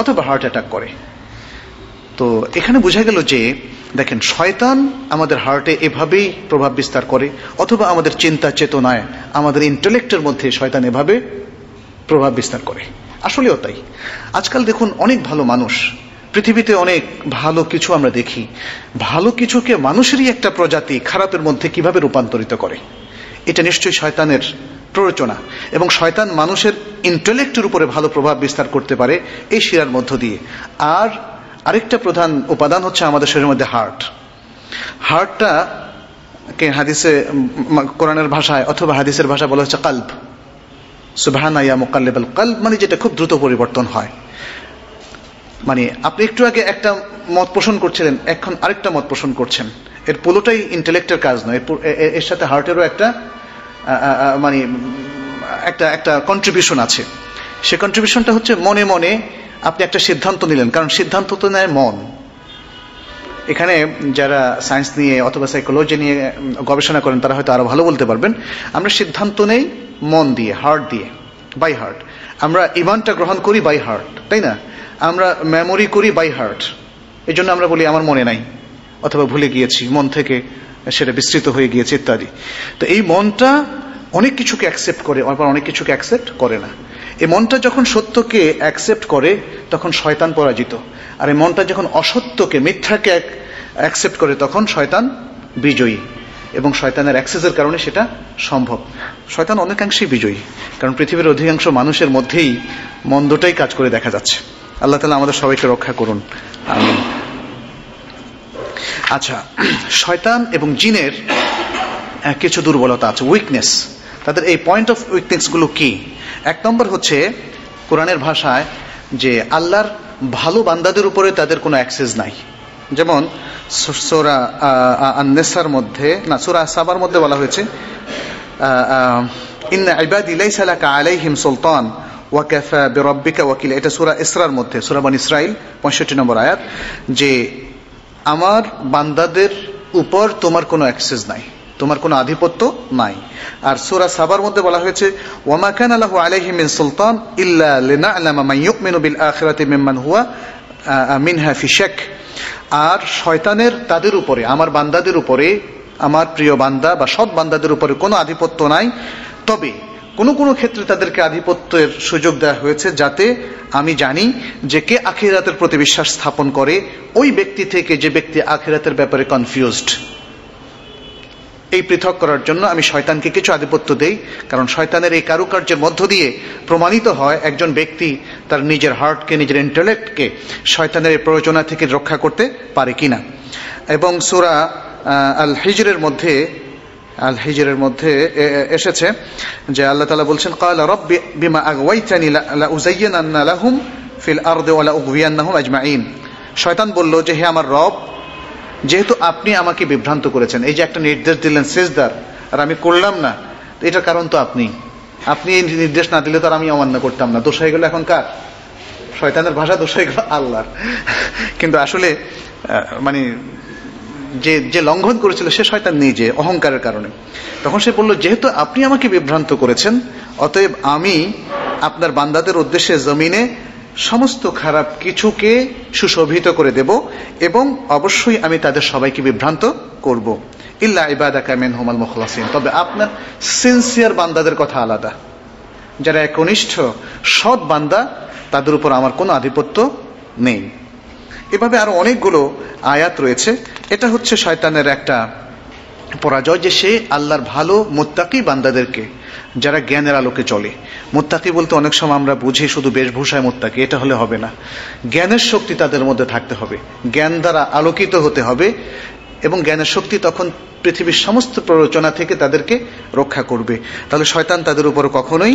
অথবা হার্ট অ্যাটাক করে। তো এখানে বোঝা গেল যে দেখেন, শয়তান আমাদের হার্টে এভাবেই প্রভাব বিস্তার করে, অথবা আমাদের চিন্তা চেতনায়, আমাদের ইন্টেলেক্টের মধ্যে শয়তান এভাবে প্রভাব বিস্তার করে। আসলেও তাই। আজকাল দেখুন অনেক ভালো মানুষ, পৃথিবীতে অনেক ভালো কিছু আমরা দেখি, ভালো কিছুকে মানুষেরই একটা প্রজাতি খারাপের মধ্যে কিভাবে রূপান্তরিত করে, এটা নিশ্চয়ই শয়তানের প্ররোচনা। এবং শয়তান মানুষের ইন্টেলেক্টের উপরে ভালো প্রভাব বিস্তার করতে পারে এই শিরার মধ্য দিয়ে। আর আরেকটা প্রধান উপাদান হচ্ছে আমাদের শরীরের মধ্যে হার্ট। হার্টটা কে হাদিসে, কোরআনের ভাষায় অথবা হাদিসের ভাষায় বলা হচ্ছে কলব। সুবহানা ইয়া মুকাল্লিবাল কলব, মানে যেটা খুব দ্রুত পরিবর্তন হয়। মানে আপনি একটু আগে একটা মত পোষণ করছিলেন, এখন আরেকটা মত পোষণ করছেন। এর পুরোটাই ইন্টেলেক্টের কাজ নয়, এর সাথে হার্টেরও একটা মানে একটা কন্ট্রিবিউশন আছে। সে কন্ট্রিবিউশনটা হচ্ছে মনে মনে আপনি একটা সিদ্ধান্ত নিলেন, কারণ সিদ্ধান্ত তো নেয় মন। এখানে যারা সায়েন্স নিয়ে অথবা সাইকোলজি নিয়ে গবেষণা করেন তারা হয়তো আরো ভালো বলতে পারবেন। আমরা সিদ্ধান্ত নেই মন দিয়ে, হার্ট দিয়ে, বাই হার্ট। আমরা ইমানটা গ্রহণ করি বাই হার্ট, তাই না? আমরা মেমোরি করি বাই হার্ট। এই জন্য আমরা বলি আমার মনে নাই, অথবা ভুলে গিয়েছি, মন থেকে সেটা বিস্তৃত হয়ে গিয়েছে ইত্যাদি। তো এই মনটা অনেক কিছুকে অ্যাকসেপ্ট করে, আবার অনেক কিছুকে অ্যাকসেপ্ট করে না। এই মনটা যখন সত্যকে অ্যাকসেপ্ট করে তখন শয়তান পরাজিত, আর এই মনটা যখন অসত্যকে, মিথ্যাকে অ্যাকসেপ্ট করে তখন শয়তান বিজয়ী। এবং শয়তানের অ্যাক্সেসের কারণে সেটা সম্ভব। শয়তান অনেকাংশেই বিজয়ী, কারণ পৃথিবীর অধিকাংশ মানুষের মধ্যেই মন্দটাই কাজ করে দেখা যাচ্ছে। আল্লাহ তাআলা আমাদের সবাইকে রক্ষা করুন, আমিন। আচ্ছা, শয়তান এবং জিনের কিছু দুর্বলতা আছে, উইকনেস। তাদের এই পয়েন্ট অফ উইকনেসগুলো কি? এক নম্বর হচ্ছে কোরআনের ভাষায় যে আল্লাহর ভালো বান্দাদের উপরে তাদের কোনো অ্যাক্সেস নাই। যেমন সূরা আন-নিসার মধ্যে, না সূরা সাবার মধ্যে বলা হয়েছে ইন্না ইবাদি লাইসা লাকা আলাইহিম সুলতান ওয়া কাফা বিরাব্বিকা ওয়াকিলা। এটা সূরা ইসরার মধ্যে, সূরা বনী ইসরাইল 65 নম্বর আয়াত, যে আমার বান্দাদের উপর তোমার কোনো অ্যাক্সেস নাই, তোমার কোনো আধিপত্য নাই। আর সূরা সাবার মধ্যে বলা হয়েছে ওয়া মা কানা লাহু আলাইহিম মিন সুলতান ইল্লা লিনা'লামা মান ইউমিনু বিল আখিরাতি মিম্মান হুয়া মিনহা ফি শাক। আর শয়তানের তাদের উপরে, আমার বান্দাদের উপরে, আমার প্রিয় বান্দা বা সৎ বান্দাদের উপরে কোনো আধিপত্য নাই, তবে কোনো কোনো ক্ষেত্রে তাদেরকে আধিপত্যের সুযোগ দেওয়া হয়েছে যাতে আমি জানি যে কে আখিরাতের প্রতি বিশ্বাস স্থাপন করে ওই ব্যক্তি থেকে যে ব্যক্তি আখিরাতের ব্যাপারে কনফিউজড। এই পৃথক করার জন্য আমি শয়তানকে কিছু আধিপত্য দেই, কারণ শয়তানের এই কারুকার্যের মধ্য দিয়ে প্রমাণিত হয় একজন ব্যক্তি তার নিজের হার্টকে, নিজের ইন্টেলেক্টকে শয়তানের এই প্ররোচনা থেকে রক্ষা করতে পারে কিনা। এবং সূরা আল হিজরের মধ্যে এসেছে যে আল্লাহ তাআলা বলছেন ক্বালা রাব্বি বিমা আগওয়াইতানি লা উযায়্যিনান্না লাহুম ফিল আরদি ওয়া লা উগওয়িয়ান্নাহুম আজমাইন। শয়তান বলল যে হে আমার রব, যেহেতু আপনি আমাকে বিভ্রান্ত করেছেন, এই যে একটা নির্দেশ দিলেন সিজদার আর আমি করলাম না, এটার কারণ তো আপনি এই নির্দেশ না দিলে তো আর আমি অমান্য করতাম না। দোষ হয়ে গেল এখন কার? শয়তানের ভাষা দোষ হয়ে গেল আল্লাহর। কিন্তু আসলে মানে যে লঙ্ঘন করেছিল সে শয়তান নিজে, অহংকারের কারণে। তখন সে বলল যেহেতু আপনি আমাকে বিভ্রান্ত করেছেন, অতএব আমি আপনার বান্দাদের উদ্দেশ্যে জমিনে সমস্ত খারাপ কিছুকে সুশোভিত করে দেব এবং অবশ্যই আমি তাদের সবাইকে বিভ্রান্ত করব। ইল্লা ইবাদাকা মিনহুমুল মুখলাসিন, তবে আপনার সিনসিয়ার বান্দাদের কথা আলাদা, যারা একনিষ্ঠ সৎ বান্দা, তাদের উপর আমার কোনো আধিপত্য নেই। এভাবে আরো অনেকগুলো আয়াত রয়েছে। এটা হচ্ছে শয়তানের একটা পরাজয়, যে সে আল্লাহর ভালো মুত্তাকি বান্দাদেরকে, যারা জ্ঞানের আলোকে চলে। মুত্তাকি বলতে অনেক সময় আমরা বুঝি শুধু বেশভূষায় মুত্তাকি, এটা হলে হবে না। জ্ঞানের শক্তি তাদের মধ্যে থাকতে হবে, জ্ঞান দ্বারা আলোকিত হতে হবে, এবং জ্ঞানের শক্তি তখন পৃথিবীর সমস্ত প্ররোচনা থেকে তাদেরকে রক্ষা করবে। তাহলে শয়তান তাদের উপর কখনোই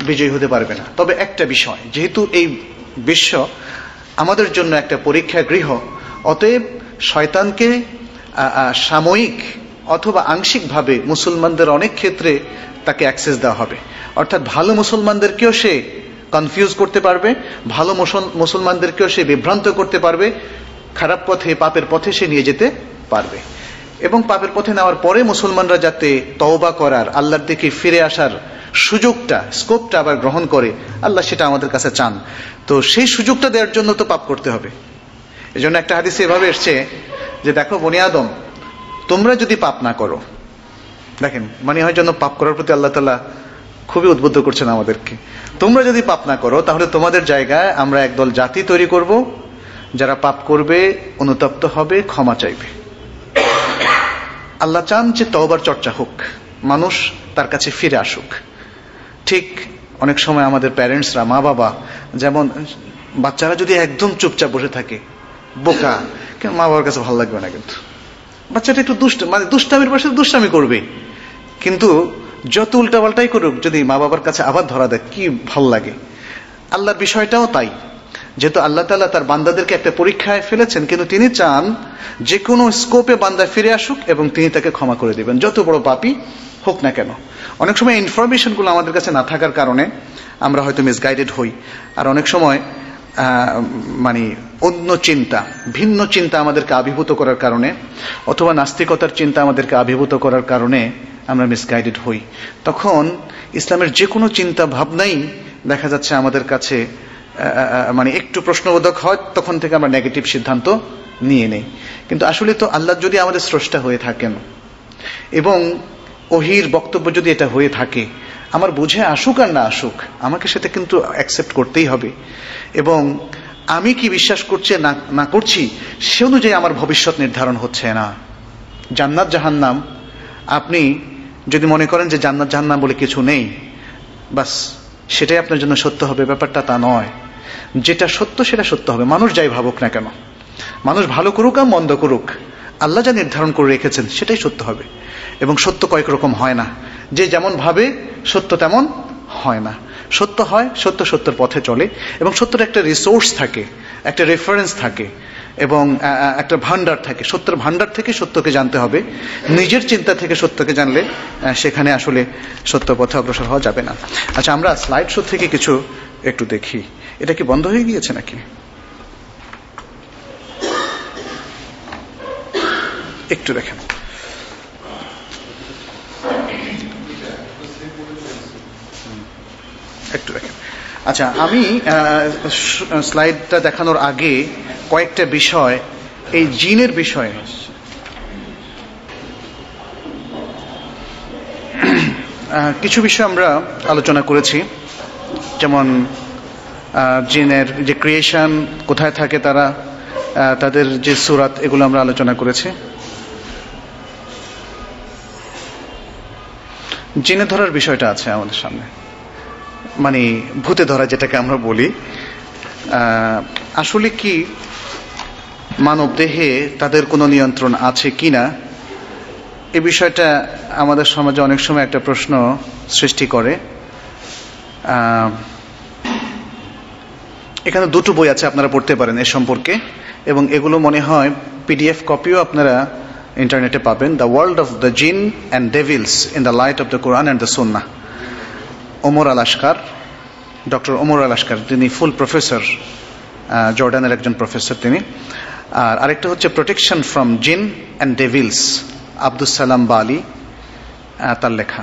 বিজয়ী হতে পারবে না। তবে একটা বিষয়, যেহেতু এই বিশ্ব আমাদের জন্য একটা পরীক্ষা গৃহ, অতএব শয়তানকে সাময়িক অথবা আংশিকভাবে মুসলমানদের অনেক ক্ষেত্রে তাকে অ্যাক্সেস দেওয়া হবে। অর্থাৎ ভালো মুসলমানদেরকেও সে কনফিউজ করতে পারবে, ভালো মুসলমানদেরকেও সে বিভ্রান্ত করতে পারবে, খারাপ পথে, পাপের পথে সে নিয়ে যেতে পারবে। এবং পাপের পথে নেওয়ার পরে মুসলমানরা যাতে তওবা করার, আল্লাহর দিকে ফিরে আসার সুযোগটা, স্কোপটা আবার গ্রহণ করে, আল্লাহ সেটা আমাদের কাছে চান। তো সেই সুযোগটা দেওয়ার জন্য তো পাপ করতে হবে। এই জন্য একটা হাদিসে এভাবে এসছে যে দেখো বনি আদম, তোমরা যদি পাপ না করো, দেখেন মানে হয় জন্য পাপ করার প্রতি আল্লাহ তাআলা খুবই উদ্বুদ্ধ করছেন আমাদেরকে। তোমরা যদি পাপ না করো তাহলে তোমাদের জায়গায় আমরা একদল জাতি তৈরি করব, যারা পাপ করবে, অনুতপ্ত হবে, ক্ষমা চাইবে। আল্লাহ চান যে তওবার চর্চা হোক, মানুষ তার কাছে ফিরে আসুক। ঠিক অনেক সময় আমাদের প্যারেন্টসরা, মা বাবা, যেমন বাচ্চারা যদি একদম চুপচাপ বসে থাকে, বোকা, মা বাবার কাছে ভালো লাগবে না। কিন্তু বাচ্চাটা একটু দুষ্টামির পাশে দুষ্টামি করবে, কিন্তু যত উল্টাপাল্টাই করুক, যদি মা বাবার কাছে আবার ধরা দেয় কি ভাল লাগে। আল্লাহর বিষয়টাও তাই, যেহেতু আল্লাহ তাআলা তার বান্দাদেরকে একটা পরীক্ষায় ফেলেছেন, কিন্তু তিনি চান যে কোনো স্কোপে বান্দা ফিরে আসুক এবং তিনি তাকে ক্ষমা করে দেবেন, যত বড় পাপী হোক না কেন। অনেক সময় ইনফরমেশনগুলো আমাদের কাছে না থাকার কারণে আমরা হয়তো মিসগাইডেড হই, আর অনেক সময় মানে অন্য চিন্তা, ভিন্ন চিন্তা আমাদেরকে আবির্ভূত করার কারণে, অথবা নাস্তিকতার চিন্তা আমাদেরকে আবির্ভূত করার কারণে আমরা মিসগাইডেড হই। তখন ইসলামের যে কোনো চিন্তা ভাবনাই দেখা যাচ্ছে আমাদের কাছে মানে একটু প্রশ্নবোধক হয় তখন থেকে আমরা নেগেটিভ সিদ্ধান্ত নিয়ে নেই। কিন্তু আসলে তো আল্লাহ যদি আমাদের স্রষ্টা হয়ে থাকেন এবং ওহির বক্তব্য যদি এটা হয়ে থাকে, আমার বুঝে আসুক আর না আসুক, আমাকে সেটা কিন্তু অ্যাকসেপ্ট করতেই হবে। এবং আমি কি বিশ্বাস করছি না করছি সে অনুযায়ী আমার ভবিষ্যৎ নির্ধারণ হচ্ছে না। জান্নাত জাহান্নাম, আপনি যদি মনে করেন যে জান্নাত জাহান্নাম বলে কিছু নেই, বাস সেটাই আপনার জন্য সত্য হবে, ব্যাপারটা তা নয়। যেটা সত্য সেটা সত্য হবে, মানুষ যাই ভাবুক না কেন, মানুষ ভালো করুক আর মন্দ করুক, আল্লাহ যা নির্ধারণ করে রেখেছেন সেটাই সত্য হবে। এবং সত্য কয়েক রকম হয় না, যে যেমন ভাবে সত্য তেমন হয় না। সত্য হয়, সত্য সত্যের পথে চলে, এবং সত্যের একটা রিসোর্স থাকে, একটা রেফারেন্স থাকে, এবং একটা ভান্ডার থাকে। সত্যের ভান্ডার থেকে সত্যকে জানতে হবে, নিজের চিন্তা থেকে সত্যকে জানলে সেখানে আসলে সত্য পথে অগ্রসর হওয়া যাবে না। আচ্ছা, আমরা স্লাইড শো থেকে কিছু একটু দেখি। এটা কি বন্ধ হয়ে গিয়েছে নাকি? একটু দেখেন। একটু দেখেন। আচ্ছা, আমি স্লাইডটা দেখানোর আগে কয়েকটা বিষয়, এই জিনের বিষয়ে কিছু বিষয় আমরা আলোচনা করেছি। যেমন জিনের যে ক্রিয়েশন, কোথায় থাকে তারা, তাদের যে সূরাত, এগুলো আমরা আলোচনা করেছি। জিনে ধরার বিষয়টা আছে আমাদের সামনে, মানে ভূতে ধরা যেটাকে আমরা বলি। আসলে কি মানব দেহে তাদের কোনো নিয়ন্ত্রণ আছে কিনা, এ বিষয়টা আমাদের সমাজে অনেক সময় একটা প্রশ্ন সৃষ্টি করে। এখানে দুটো বই আছে, আপনারা পড়তে পারেন এ সম্পর্কে, এবং এগুলো মনে হয় PDF কপিও আপনারা ইন্টারনেটে পাবেন। দ্য ওয়ার্ল্ড অফ দ্য জিন and Devil's in the light off the Quran and the Sunnah, Omar Al আশকার, doctor Omar আল আশকার, তিনি ফুল প্রফেসর, জর্ডানের একজন প্রফেসর তিনি। আর আরেকটা হচ্ছে প্রোটেকশন ফ্রম জিন অ্যান্ড ডেভিলস, আব্দুস সালাম বালি, তার লেখা।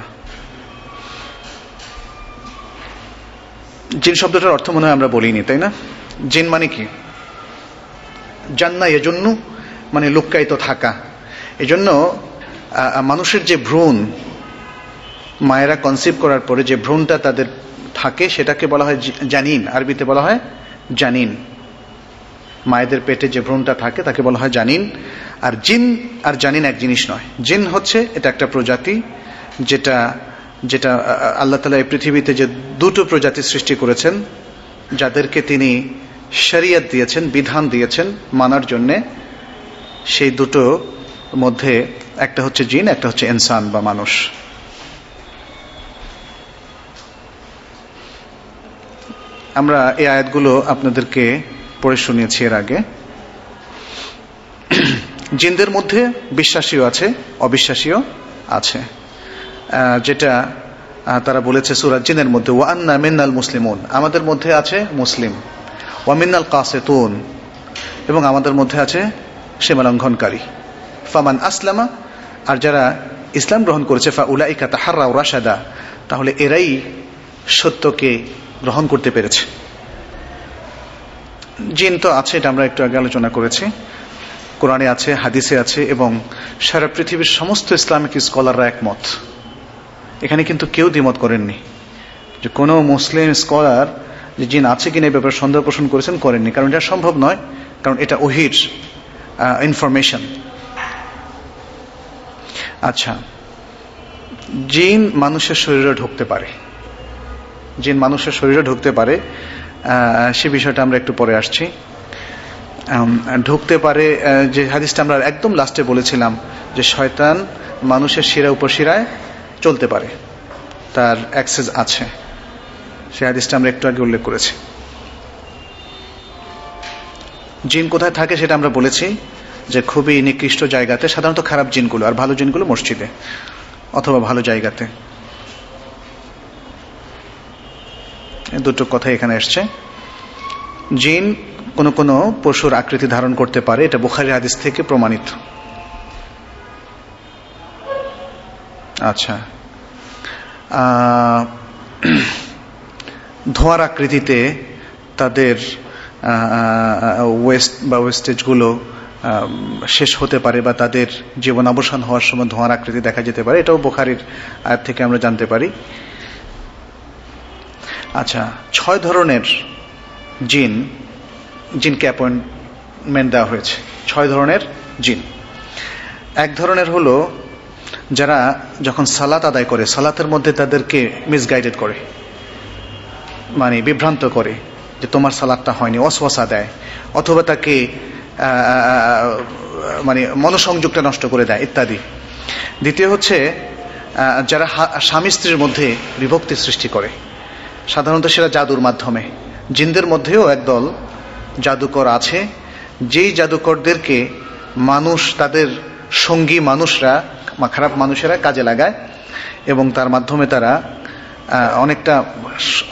জিন শব্দটার অর্থ মনে হয় আমরা বলিনি, তাই না? জিন মানে কি? জান্না এজন্য মানে লুক্কায়িত থাকা। এজন্য মানুষের যে ভ্রূণ, মায়েরা কনসিভ করার পরে যে ভ্রূণটা তাদের থাকে সেটাকে বলা হয় জানিন, আরবিতে বলা হয় জানিন। মায়েদের পেটে যে ভ্রূণটা থাকে তাকে বলা হয় জানিন। আর জিন আর জানিন এক জিনিস নয়। জিন হচ্ছে এটা একটা প্রজাতি, যেটা যেটা আল্লাহ তাআলা এই পৃথিবীতে যে দুটো প্রজাতি সৃষ্টি করেছেন, যাদেরকে তিনি শরিয়ত দিয়েছেন, বিধান দিয়েছেন মানার জন্যে, সেই দুটো মধ্যে একটা হচ্ছে জিন, একটা হচ্ছে ইনসান বা মানুষ। আমরা এই আয়াতগুলো আপনাদেরকে পড়ে শুনিয়েছি এর আগে। জিনদের মধ্যে বিশ্বাসীও আছে, অবিশ্বাসীও আছে। যেটা তারা বলেছে সূরা জিনের মধ্যে, ওয়া আন্না মিন্নাল মুসলিমুন, আমাদের মধ্যে আছে মুসলিম, ওয়া মিন্নাল কাসিতুন, এবং আমাদের মধ্যে আছে সীমালঙ্ঘনকারী। ফামান আসলামা, আর যারা ইসলাম গ্রহণ করেছে, ফাউলাইকা তাহাররাউ রাশাদা, তাহলে এরাই সত্যকে গ্রহণ করতে পেরেছে। জিন তো আছে, এটা আমরা একটু আগে আলোচনা করেছি, কোরআনে আছে, হাদিসে আছে, এবং সারা পৃথিবীর সমস্ত ইসলামিক স্কলাররা একমত। এখানে কিন্তু কেউ দ্বিমত করেননি, যে কোনো মুসলিম স্কলার যে জিন আছে কিনা এই ব্যাপারে সন্দেহ পোষণ করেছেন, করেননি, কারণ এটা সম্ভব নয়, কারণ এটা ওহির ইনফরমেশন। আচ্ছা, জিন মানুষের শরীরে ঢুকতে পারে, জিন মানুষের শরীরে ঢুকতে পারে, সে বিষয়টা আমরা একটু পরে আসছি। ঢুকতে পারে, যে হাদিসটা আমরা একদম লাস্টে বলেছিলাম, যে শয়তান মানুষের শিরা উপশিরায় চলতে পারে, তার অ্যাক্সেস আছে, সে হাদিসটা আমরা একটু আগে উল্লেখ করেছি। জিন কোথায় থাকে সেটা আমরা বলেছি, যে খুবই নিকৃষ্ট জায়গাতে, সাধারণত খারাপ জিনগুলো, আর ভালো জিনগুলো মসজিদে অথবা ভালো জায়গাতে। দুটো কথা এখানে এসছে। জিন কোনো কোনো পশুর আকৃতি ধারণ করতে পারে, এটা বুখারী হাদিস থেকে প্রমাণিত। আচ্ছা, ধোঁয়ার আকৃতিতে তাদের ওয়েস্টেজগুলো শেষ হতে পারে বা তাদের জীবন অবসান হওয়ার সময় ধোঁয়ার আকৃতি দেখা যেতে পারে। এটাও বুখারীর আয়াত থেকে আমরা জানতে পারি। আচ্ছা, 6 ধরনের জিনকে অ্যাপয়েন্টমেন্ট দেওয়া হয়েছে। 6 ধরনের জিন। এক ধরনের হলো যারা যখন সালাত আদায় করে সালাতের মধ্যে তাদেরকে মিসগাইডেড করে, মানে বিভ্রান্ত করে যে তোমার সালাতটা হয়নি, ওয়াসওয়াসা দেয়, অথবা তাকে মানে মনোসংযোগটা নষ্ট করে দেয় ইত্যাদি। দ্বিতীয় হচ্ছে যারা স্বামী স্ত্রীর মধ্যে বিভক্তি সৃষ্টি করে, সাধারণত সেটা জাদুর মাধ্যমে। জিনদের মধ্যেও একদল জাদুকর আছে, যেই জাদুকরদেরকে মানুষ, তাদের সঙ্গী মানুষরা, খারাপ মানুষেরা কাজে লাগায় এবং তার মাধ্যমে তারা অনেকটা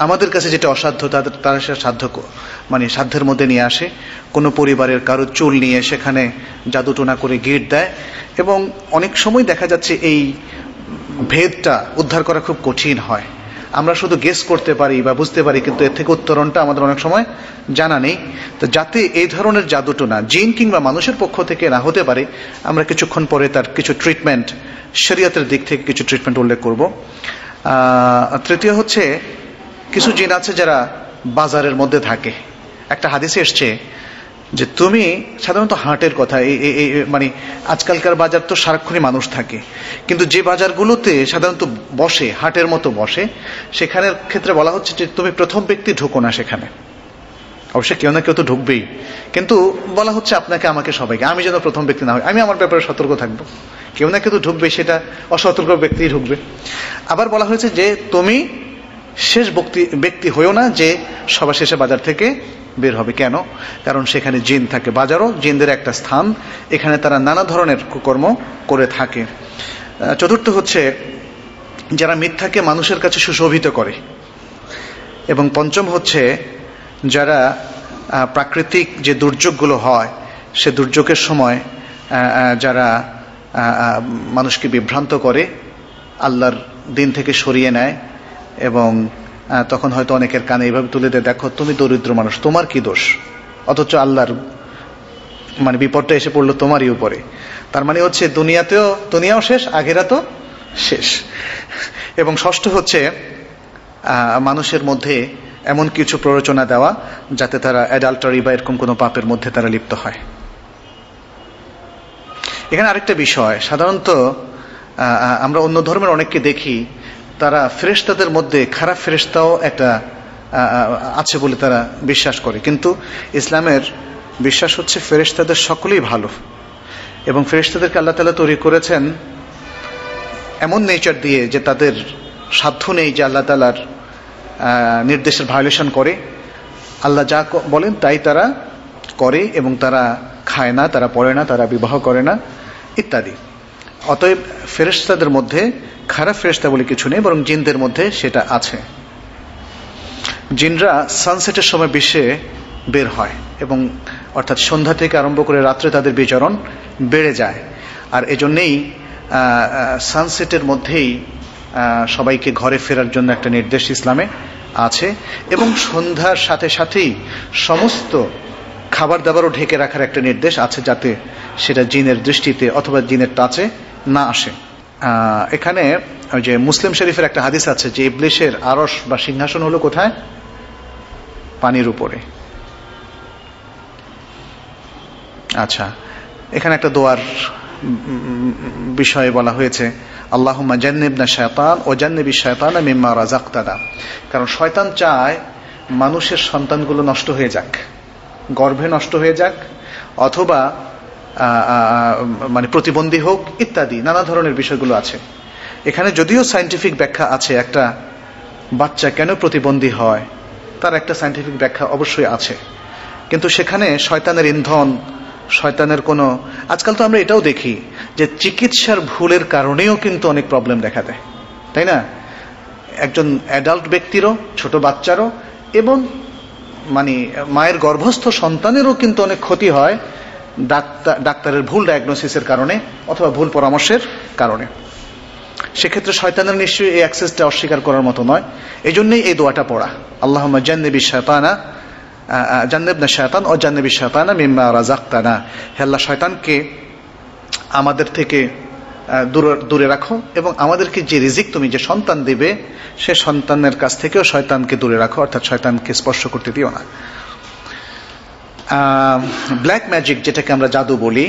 আমাদের কাছে যেটা অসাধ্য তারা সেটা মানে সাধ্যের মধ্যে নিয়ে আসে। কোনো পরিবারের কারো চুল নিয়ে সেখানে জাদুটোনা করে গিট দেয় এবং অনেক সময় দেখা যাচ্ছে এই ভেদটা উদ্ধার করা খুব কঠিন হয়। আমরা শুধু গেস করতে পারি বা বুঝতে পারি, কিন্তু এর থেকে উত্তরণটা আমাদের অনেক সময় জানা নেই। তো যাতে এই ধরনের জাদুটোনা জিন কিংবা মানুষের পক্ষ থেকে না হতে পারে, আমরা কিছুক্ষণ পরে তার কিছু ট্রিটমেন্ট, শরীয়তের দিক থেকে কিছু ট্রিটমেন্ট উল্লেখ করব। তৃতীয় হচ্ছে কিছু জিন আছে যারা বাজারের মধ্যে থাকে। একটা হাদিসে এসছে যে তুমি সাধারণত হাটের কথা, মানে আজকালকার বাজার তো সারাক্ষণই মানুষ থাকে, কিন্তু যে বাজারগুলোতে সাধারণত বসে, হাটের মতো বসে, সেখানের ক্ষেত্রে বলা হচ্ছে যে তুমি প্রথম ব্যক্তি ঢুকো না সেখানে। অবশ্যই কেউ না কেউ তো ঢুকবেই, কিন্তু বলা হচ্ছে আপনাকে, আমাকে, সবাইকে, আমি যেন প্রথম ব্যক্তি না হই, আমি আমার ব্যাপারে সতর্ক থাকবো। কেউ না কেউ তো ঢুকবে, সেটা অসতর্ক ব্যক্তি ঢুকবে। আবার বলা হয়েছে যে তুমি শেষ ব্যক্তি হইও না যে সবার শেষে বাজার থেকে বের হবে। কেন? কারণ সেখানে জিন থাকে। বাজারও জিনদের একটা স্থান, এখানে তারা নানা ধরনের কুকর্ম করে থাকে। চতুর্থ হচ্ছে যারা মিথ্যাকে মানুষের কাছে সুশোভিত করে। এবং পঞ্চম হচ্ছে যারা প্রাকৃতিক যে দুর্যোগগুলো হয়, সে দুর্যোগের সময় যারা মানুষকে বিভ্রান্ত করে, আল্লাহর দিন থেকে সরিয়ে নেয় এবং তখন হয়তো অনেকের কানে এইভাবে তুলে দেয়, দেখো তুমি দরিদ্র মানুষ, তোমার কি দোষ, অথচ আল্লাহর মানে বিপদটা এসে পড়লো তোমারই উপরে। তার মানে হচ্ছে দুনিয়াও শেষ, আখিরাতও শেষ। এবং ষষ্ঠ হচ্ছে মানুষের মধ্যে এমন কিছু প্ররোচনা দেওয়া যাতে তারা অ্যাডাল্টারি বা এরকম কোনো পাপের মধ্যে তারা লিপ্ত হয়। এখানে আরেকটা বিষয়, সাধারণত আমরা অন্য ধর্মের অনেককে দেখি তারা ফেরেশতাদের মধ্যে খারাপ ফেরেশতাও একটা আছে বলে তারা বিশ্বাস করে, কিন্তু ইসলামের বিশ্বাস হচ্ছে ফেরেশতাদের সকলেই ভালো এবং ফেরেশতাদেরকে আল্লাহ তাআলা তৈরি করেছেন এমন নেচার দিয়ে যে তাদের সাধ্য নেই যে আল্লাহ তাআলার নির্দেশের ভায়োলেশন করে। আল্লাহ যা বলেন তাই তারা করে এবং তারা খায় না, তারা পড়ে না, তারা বিবাহ করে না ইত্যাদি। অতএব ফেরেশতাদের মধ্যে খারাপ ফেরেশতা বলে কিছু নেই, বরং জিনদের মধ্যে সেটা আছে। জিনরা সানসেটের সময় বিশ্বে বের হয় এবং অর্থাৎ সন্ধ্যা থেকে আরম্ভ করে রাত্রে তাদের বিচরণ বেড়ে যায়। আর এজন্যেই সানসেটের মধ্যেই সবাইকে ঘরে ফেরার জন্য একটা নির্দেশ ইসলামে আছে এবং সন্ধ্যার সাথে সাথেই সমস্ত খাবার দাবারও ঢেকে রাখার একটা নির্দেশ আছে, যাতে সেটা জিনের দৃষ্টিতে অথবা জিনের টাচে না আসে। এখানে ওই যে মুসলিম শরীফের একটা হাদিস আছে যে ইবলিসের আরশ বা সিংহাসন হলো কোথায়? পানির উপরে। আচ্ছা, এখানে একটা দোয়ার বিষয়ে বলা হয়েছে, আল্লাহুম্মা জান্নিবনা শায়তান ও জান্নিবি শায়তানা মিম্মা রাযাকতানা। কারণ শয়তান চায় মানুষের সন্তানগুলো নষ্ট হয়ে যাক, গর্ভে নষ্ট হয়ে যাক, অথবা মানে প্রতিবন্ধী হোক ইত্যাদি নানা ধরনের বিষয়গুলো আছে। এখানে যদিও সায়েন্টিফিক ব্যাখ্যা আছে, একটা বাচ্চা কেন প্রতিবন্ধী হয় তার একটা সায়েন্টিফিক ব্যাখ্যা অবশ্যই আছে, কিন্তু সেখানে শয়তানের ইন্ধন, শয়তানের কোনো, আজকাল তো আমরা এটাও দেখি যে চিকিৎসার ভুলের কারণেও কিন্তু অনেক প্রবলেম দেখা দেয়, তাই না? একজন অ্যাডাল্ট ব্যক্তিরও, ছোট বাচ্চারও এবং মানে মায়ের গর্ভস্থ সন্তানেরও কিন্তু অনেক ক্ষতি হয় ডাক্তারের ভুল ডায়াগনোসিসের কারণে অথবা ভুল পরামর্শের কারণে। সেক্ষেত্রে শয়তানের নিশ্চয়ই এই অ্যাক্সেসটা অস্বীকার করার মতো নয়। এই জন্যই এই দোয়াটা পড়া, আল্লাহুম্মা জান্নিবি শায়তানা জান্নাবনা শায়তান ও জান্নাবি শায়তানা মিম্মা রাযাকতানা, হে আল্লাহ শয়তানকে আমাদের থেকে দূরে রাখো এবং আমাদেরকে যে রিজিক তুমি যে সন্তান দিবে সে সন্তানের কাছ থেকেও শয়তানকে দূরে রাখো, অর্থাৎ শয়তানকে স্পর্শ করতে দিও না। ব্ল্যাক ম্যাজিক যেটাকে আমরা জাদু বলি,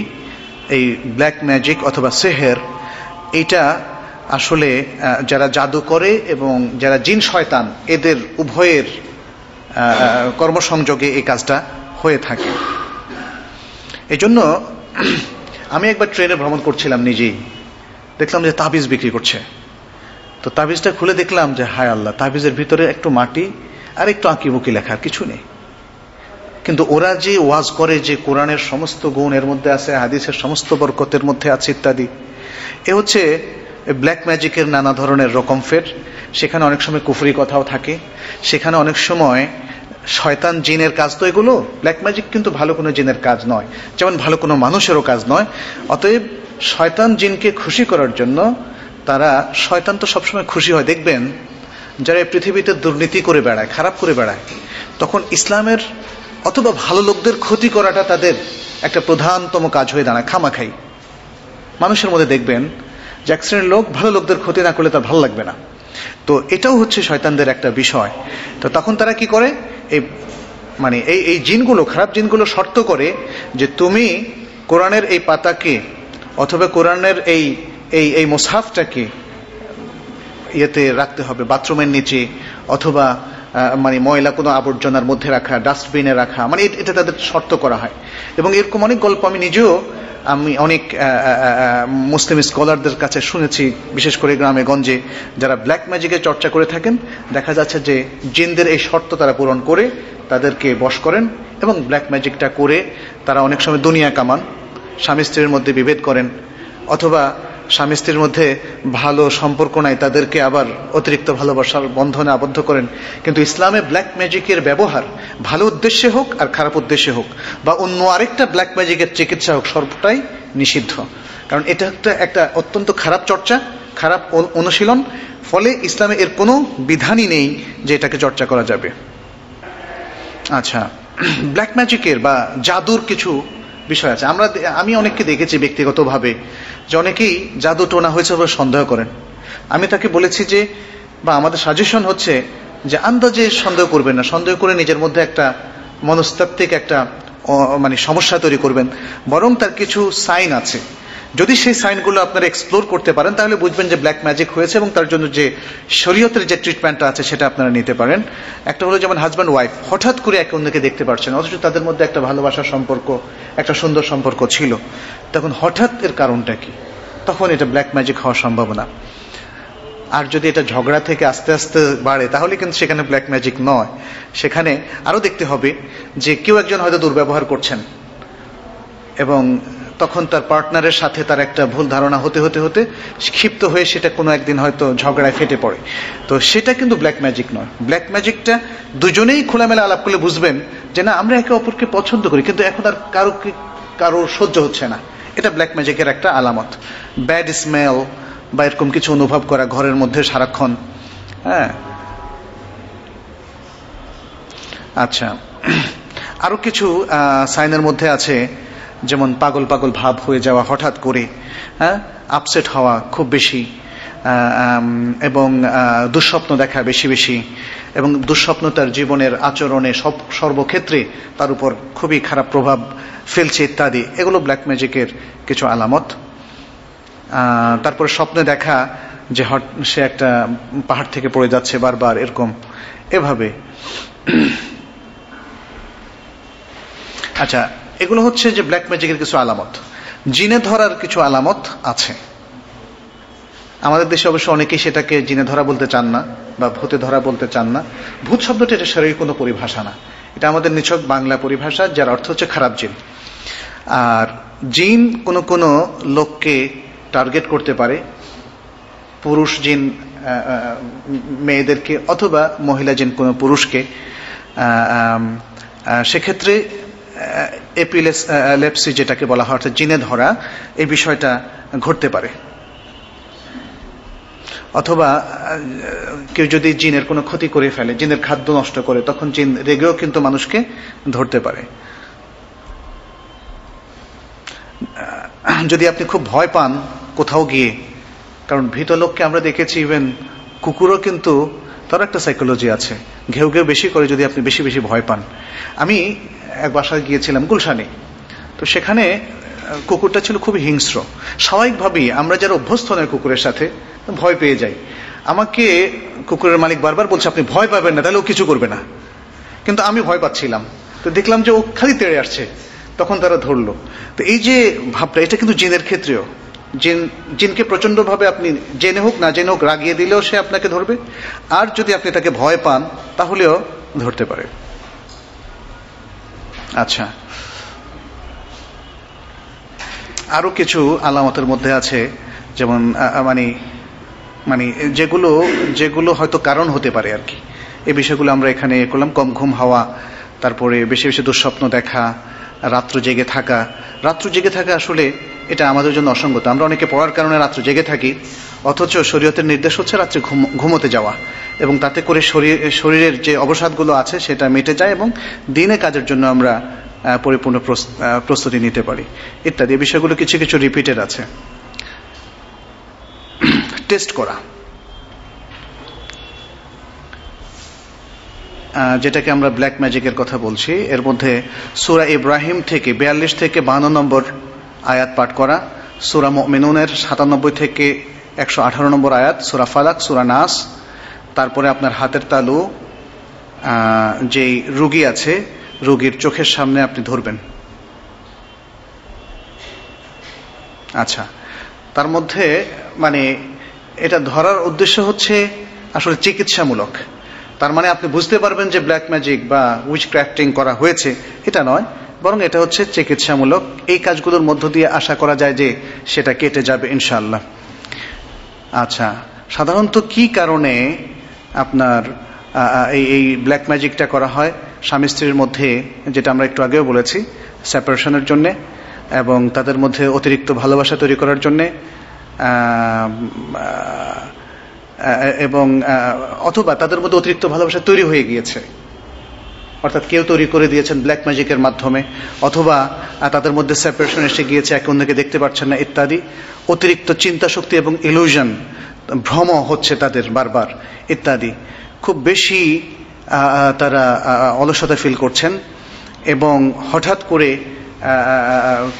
এই ব্ল্যাক ম্যাজিক অথবা সেহের, এটা আসলে যারা জাদু করে এবং যারা জিন শয়তান এদের উভয়ের কর্মসংযোগে এই কাজটা হয়ে থাকে। এজন্য আমি একবার ট্রেনে ভ্রমণ করছিলাম, নিজেই দেখলাম যে তাবিজ বিক্রি করছে। তো তাবিজটা খুলে দেখলাম যে হায় আল্লাহ, তাবিজের ভিতরে একটু মাটি আর একটু আঁকিবুকি লেখা, আর কিছু নেই। কিন্তু ওরা যে ওয়াজ করে যে কোরআনের সমস্ত গুণ এর মধ্যে আছে, হাদিসের সমস্ত বরকতের মধ্যে আছে ইত্যাদি, এ হচ্ছে ব্ল্যাক ম্যাজিকের নানা ধরনের রকম ফের। সেখানে অনেক সময় কুফরি কথাও থাকে, সেখানে অনেক সময় শয়তান জিনের কাজ। তো এগুলো ব্ল্যাক ম্যাজিক কিন্তু ভালো কোনো জিনের কাজ নয়, যেমন ভালো কোনো মানুষেরও কাজ নয়। অতএব শয়তান জিনকে খুশি করার জন্য তারা, শয়তান তো সবসময় খুশি হয়, দেখবেন যারা পৃথিবীতে দুর্নীতি করে বেড়ায়, খারাপ করে বেড়ায়, তখন ইসলামের অথবা ভালো লোকদের ক্ষতি করাটা তাদের একটা প্রধানতম কাজ হয়ে দাঁড়ায়। খামাখাই মানুষের মধ্যে দেখবেন যে এক শ্রেণীর লোক ভালো লোকদের ক্ষতি না করলে তার ভালো লাগবে না। তো এটাও হচ্ছে শয়তানদের একটা বিষয়। তো তখন তারা কি করে, এই জিনগুলো, খারাপ জিনগুলো শর্ত করে যে তুমি কোরআনের এই পাতাকে অথবা কোরআনের এই মুসহাফটাকে ইয়েতে রাখতে হবে, বাথরুমের নিচে অথবা ময়লা কোনো আবর্জনার মধ্যে রাখা, ডাস্টবিনে রাখা, এটা তাদের শর্ত করা হয়। এবং এরকম অনেক গল্প আমি অনেক মুসলিম স্কলারদের কাছে শুনেছি, বিশেষ করে গ্রামে গঞ্জে যারা ব্ল্যাক ম্যাজিকের চর্চা করে থাকেন। দেখা যাচ্ছে যে জিনদের এই শর্ত তারা পূরণ করে তাদেরকে বশ করেন এবং ব্ল্যাক ম্যাজিকটা করে তারা অনেক সময় দুনিয়া কামান, স্বামী স্ত্রীর মধ্যে বিভেদ করেন, অথবা স্বামী স্ত্রীর মধ্যে ভালো সম্পর্ক নাই, তাদেরকে আবার অতিরিক্ত ভালোবাসার বন্ধনে আবদ্ধ করেন। কিন্তু ইসলামে ব্ল্যাক ম্যাজিকের ব্যবহার ভালো উদ্দেশ্যে হোক আর খারাপ উদ্দেশ্যে হোক, বা অন্য আরেকটা ব্ল্যাক ম্যাজিকের চিকিৎসা হোক, সর্বটাই নিষিদ্ধ। কারণ এটা একটা অত্যন্ত খারাপ চর্চা, খারাপ অনুশীলন। ফলে ইসলামে এর কোনো বিধানই নেই যে এটাকে চর্চা করা যাবে। আচ্ছা, ব্ল্যাক ম্যাজিকের বা জাদুর কিছু বিষয় আছে। আমি অনেককে দেখেছি ব্যক্তিগতভাবে যে অনেকেই জাদু টোনা হয়েছে বলে সন্দেহ করেন। আমি তাকে বলেছি যে, বা আমাদের সাজেশন হচ্ছে যে আন্দাজে সন্দেহ করবেন না, সন্দেহ করে নিজের মধ্যে একটা মনস্তাত্ত্বিক একটা সমস্যা তৈরি করবেন। বরং তার কিছু সাইন আছে, যদি সেই সাইনগুলো আপনারা এক্সপ্লোর করতে পারেন তাহলে বুঝবেন যে ব্ল্যাক ম্যাজিক হয়েছে, এবং তার জন্য যে শরীয়তের যে ট্রিটমেন্টটা আছে সেটা আপনারা নিতে পারেন। একটা হলো যেমন হাজব্যান্ড ওয়াইফ হঠাৎ করে একে অন্যকে দেখতে পারছেন, অথচ তাদের মধ্যে একটা ভালোবাসার সম্পর্ক, একটা সুন্দর সম্পর্ক ছিল, তখন হঠাৎ এর কারণটা কি? তখন এটা ব্ল্যাক ম্যাজিক হওয়ার সম্ভাবনা। আর যদি এটা ঝগড়া থেকে আস্তে আস্তে বাড়ে তাহলে কিন্তু সেখানে ব্ল্যাক ম্যাজিক নয়। সেখানে আরো দেখতে হবে যে কেউ একজন হয়তো দুর্ব্যবহার করছেন এবং তখন তার পার্টনারের সাথে তার একটা ভুল ধারণা হতে হতে হতে ক্ষিপ্ত হয়ে সেটা কোনো একদিন হয়তো ঝগড়ায় ফেটে পড়ে। তো সেটা কিন্তু ব্ল্যাক ম্যাজিক নয়। ব্ল্যাক ম্যাজিকটা দুজনেই খোলামেলা আলাপ করলে বুঝবেন যে না, আমরা একে অপরকে পছন্দ করি, কিন্তু এখন আর কারো সহ্য হচ্ছে না। এটা ব্ল্যাক ম্যাজিকের একটা আলামত। ব্যাড স্মেল বা এরকম কিছু অনুভব করা ঘরের মধ্যে সারাক্ষণ। হ্যাঁ, আচ্ছা, আরো কিছু সাইনের মধ্যে আছে, যেমন পাগল পাগল ভাব হয়ে যাওয়া হঠাৎ করে, হ্যাঁ, আপসেট হওয়া খুব বেশি, এবং দুঃস্বপ্ন দেখা বেশি বেশি, এবং দুঃস্বপ্ন তার জীবনের আচরণে সর্বক্ষেত্রে তার উপর খুবই খারাপ প্রভাব ফেলছে ইত্যাদি। এগুলো ব্ল্যাক ম্যাজিকের কিছু আলামত। তারপরে স্বপ্নে দেখা যে সে একটা পাহাড় থেকে পড়ে যাচ্ছে বারবার, এরকম এভাবে। আচ্ছা, এগুলো হচ্ছে যে ব্ল্যাক ম্যাজিকের কিছু আলামত। জিনে ধরার কিছু আলামত আছে। আমাদের দেশে অবশ্য অনেকেই সেটাকে জিনে ধরা বলতে চান না বা ভূতে ধরা বলতে চান না। ভূত শব্দটা এটা শারীরিক কোনো পরিভাষা না, এটা আমাদের নিছক বাংলা পরিভাষা, যার অর্থ হচ্ছে খারাপ জিন। আর জিন কোনো কোনো লোককে টার্গেট করতে পারে, পুরুষ জিন মেয়েদেরকে, অথবা মহিলা জিন কোনো পুরুষকে। সেক্ষেত্রে এপিলেপসি যেটাকে বলা হয়, অর্থাৎ জিনে ধরা, এই বিষয়টা ঘটতে পারে। অথবা কেউ যদি জিনের কোনো ক্ষতি করে ফেলে, জিনের খাদ্য নষ্ট করে, তখন জিন রেগেও কিন্তু মানুষকে ধরতে পারে। যদি আপনি খুব ভয় পান কোথাও গিয়ে, কারণ ভীত লোককে আমরা দেখেছি, ইভেন কুকুরও কিন্তু তার একটা সাইকোলজি আছে, ঘেউ ঘেউ বেশি করে যদি আপনি বেশি বেশি ভয় পান। আমি এক বাসায় গিয়েছিলাম গুলশানে, তো সেখানে কুকুরটা ছিল খুবই হিংস্র। স্বাভাবিকভাবেই আমরা যারা অভ্যস্ত নয় কুকুরের সাথে, ভয় পেয়ে যাই। আমাকে কুকুরের মালিক বারবার বলছে আপনি ভয় পাবেন না, তাহলে ও কিছু করবে না। কিন্তু আমি ভয় পাচ্ছিলাম, তো দেখলাম যে ও খালি তেড়ে আসছে, তখন তারা ধরলো। তো এই যে ভাবটা, এটা কিন্তু জিনের ক্ষেত্রেও, জিনকে প্রচন্ডভাবে আপনি জেনে হোক না জেনে হোক রাগিয়ে দিলেও সে আপনাকে ধরবে, আর যদি আপনি তাকে ভয় পান তাহলেও ধরতে পারে। আচ্ছা, আরো কিছু আলামতের মধ্যে আছে, যেমন মানে যেগুলো হয়তো কারণ হতে পারে আর কি। এই বিষয়গুলো আমরা এখানে করলাম। কম ঘুম হওয়া, তারপরে বেশি বেশি দুঃস্বপ্ন দেখা, রাত্র জেগে থাকা। রাত্র জেগে থাকা আসলে এটা আমাদের জন্য অসঙ্গত। আমরা অনেকে পড়ার কারণে রাত্র জেগে থাকি, অথচ শরীয়তের নির্দেশ হচ্ছে রাত্রে ঘুমোতে যাওয়া, এবং তাতে করে শরীরের যে অবসাদগুলো আছে সেটা মিটে যায়, এবং দিনে কাজের জন্য আমরা পরিপূর্ণ প্রস্তুতি নিতে পারি ইত্যাদি। এই বিষয়গুলো কিছু কিছু রিপিটেড আছে। টেস্ট করা, যেটাকে আমরা ব্ল্যাক ম্যাজিকের কথা বলছি, এর মধ্যে সূরা ইব্রাহিম থেকে 42 থেকে 52 নম্বর আয়াত পাঠ করা, সূরা মুমিনুনের 97 থেকে 118 নম্বর আয়াত, সূরা ফালাক, সূরা নাস, তারপরে আপনার হাতের তালু যেই রোগী আছে রোগীর চোখের সামনে আপনি ধরবেন। আচ্ছা, তার মধ্যে মানে এটা ধরার উদ্দেশ্য হচ্ছে আসলে চিকিৎসামূলক। তার মানে আপনি বুঝতে পারবেন যে ব্ল্যাক ম্যাজিক বা উইচ ক্রাফটিং করা হয়েছে, এটা নয়, বরং এটা হচ্ছে চিকিৎসামূলক। এই কাজগুলোর মধ্য দিয়ে আশা করা যায় যে সেটা কেটে যাবে ইনশাআল্লাহ। আচ্ছা, সাধারণত কি কারণে আপনার এই ব্ল্যাক ম্যাজিকটা করা হয়? স্বামী স্ত্রীর মধ্যে, যেটা আমরা একটু আগেও বলেছি, সেপারেশনের জন্যে, এবং তাদের মধ্যে অতিরিক্ত ভালোবাসা তৈরি করার জন্যে, এবং অথবা তাদের মধ্যে অতিরিক্ত ভালোবাসা তৈরি হয়ে গিয়েছে, অর্থাৎ কেউ তৈরি করে দিয়েছেন ব্ল্যাক ম্যাজিকের মাধ্যমে, অথবা তাদের মধ্যে সেপারেশন এসে গিয়েছে, একে অন্যকে দেখতে পাচ্ছেন না ইত্যাদি। অতিরিক্ত চিন্তা শক্তি এবং ইলুশন, ভ্রম হচ্ছে তাদের বারবার ইত্যাদি। খুব বেশি তারা অলসতা ফিল করছেন, এবং হঠাৎ করে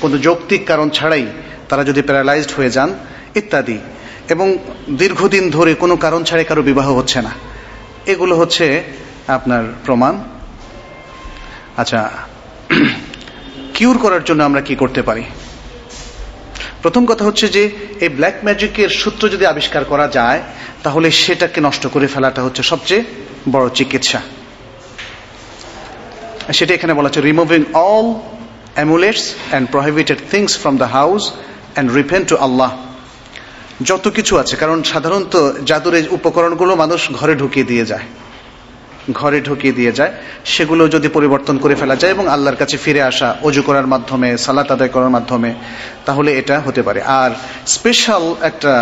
কোনো যৌক্তিক কারণ ছাড়াই তারা যদি প্যারালাইজড হয়ে যান ইত্যাদি, এবং দীর্ঘদিন ধরে কোনো কারণ ছাড়াই কারো বিবাহ হচ্ছে না, এগুলো হচ্ছে আপনার প্রমাণ। আচ্ছা, কিউর করার জন্য আমরা কি করতে পারি? প্রথম কথা হচ্ছে যে এই ব্ল্যাক ম্যাজিকের সূত্র যদি আবিষ্কার করা যায়, তাহলে সেটাকে নষ্ট করে ফেলাটা হচ্ছে সবচেয়ে বড় চিকিৎসা। সেটা এখানে বলা হচ্ছে, removing all amulets and prohibited things from the house and repent to Allah। যত কিছু আছে, কারণ সাধারণত জাদুর এই উপকরণগুলো মানুষ ঘরে ঢুকিয়ে দিয়ে যায়, সেগুলো যদি পরিবর্তন করে ফেলা যায় এবং আল্লাহর কাছে ফিরে আসা, ওযু করার মাধ্যমে, সালাত আদায় করার মাধ্যমে, তাহলে এটা হতে পারে। আর স্পেশাল একটা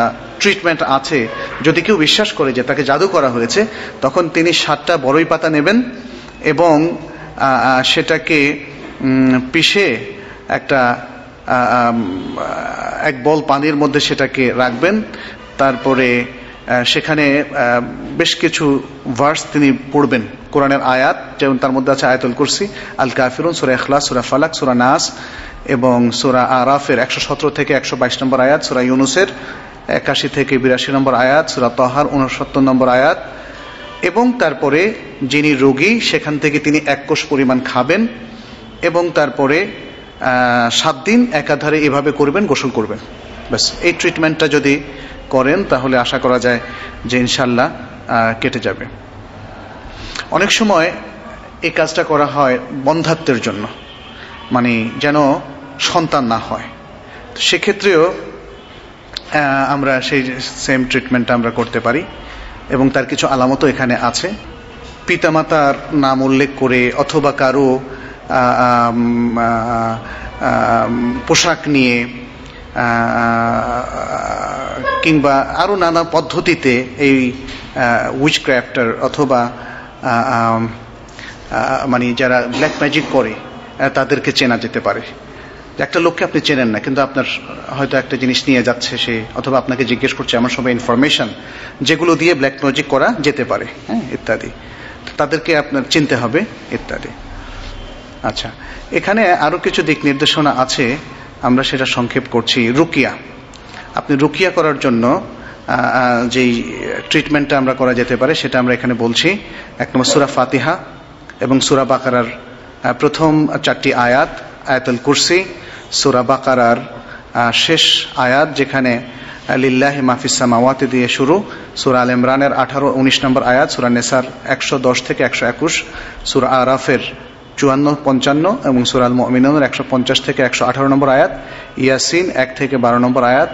ট্রিটমেন্ট আছে, যদি কেউ বিশ্বাস করে যে তাকে জাদু করা হয়েছে, তখন তিনি 7টা বড়ই পাতা নেবেন এবং সেটাকে পিষে এক বল পানির মধ্যে সেটাকে রাখবেন। তারপরে সেখানে বেশ কিছু ভার্স তিনি পড়বেন, কোরআনের আয়াত, যেমন তার মধ্যে আছে আয়াতুল কুরসি, আল কাফিরুন, সূরা ইখলাস, সূরা ফালাক, সূরা নাস, এবং সূরা আরাফের 117 থেকে 122 নম্বর আয়াত, সূরা ইউনুসের 81 থেকে 82 নম্বর আয়াত, সূরা তাহার 69 নম্বর আয়াত। এবং তারপরে যিনি রোগী, সেখান থেকে তিনি 1 কোষ পরিমাণ খাবেন, এবং তারপরে 7 দিন একাধারে এভাবে করবেন, গোসল করবেন। ব্যাস, এই ট্রিটমেন্টটা যদি করেন তাহলে আশা করা যায় যে ইনশাল্লাহ কেটে যাবে। অনেক সময় এই কাজটা করা হয় বন্ধ্যাত্বের জন্য, মানে যেন সন্তান না হয়, সেক্ষেত্রেও আমরা সেই সেম ট্রিটমেন্টটা আমরা করতে পারি, এবং তার কিছু আলামতও এখানে আছে। পিতামাতার নাম উল্লেখ করে অথবা কারো পোশাক নিয়ে কিংবা আরও নানা পদ্ধতিতে এই উইচক্রাফটার অথবা মানে যারা ব্ল্যাক ম্যাজিক করে তাদেরকে চেনা যেতে পারে। একটা লোককে আপনি চেনেন না, কিন্তু আপনার হয়তো একটা জিনিস নিয়ে যাচ্ছে সে, অথবা আপনাকে জিজ্ঞেস করছে এমন সময় ইনফরমেশন যেগুলো দিয়ে ব্ল্যাক ম্যাজিক করা যেতে পারে, হ্যাঁ, ইত্যাদি। তাদেরকে আপনার চিনতে হবে ইত্যাদি। আচ্ছা, এখানে আরও কিছু দিক নির্দেশনা আছে, আমরা সেটা সংক্ষেপ করছি। রুকিয়া, আপনি রুকিয়া করার জন্য যেই ট্রিটমেন্টটা আমরা করা যেতে পারে সেটা আমরা এখানে বলছি। এক নম্বর সূরা ফাতিহা এবং সূরা বাকারার প্রথম 4টি আয়াত, আয়াতুল কুরসি, সূরা বাকারার শেষ আয়াত যেখানে লিল্লাহি মা ফিস সামাওয়াতি দিয়ে শুরু, সূরা আল ইমরানের 18-19 নম্বর আয়াত, সূরা নিসার 110 থেকে 121, সূরা আরাফের 54-55 এবং সূরা আল মুমিনুনের 150 থেকে 118 নম্বর আয়াত, ইয়াসিন 1 থেকে 12 নম্বর আয়াত,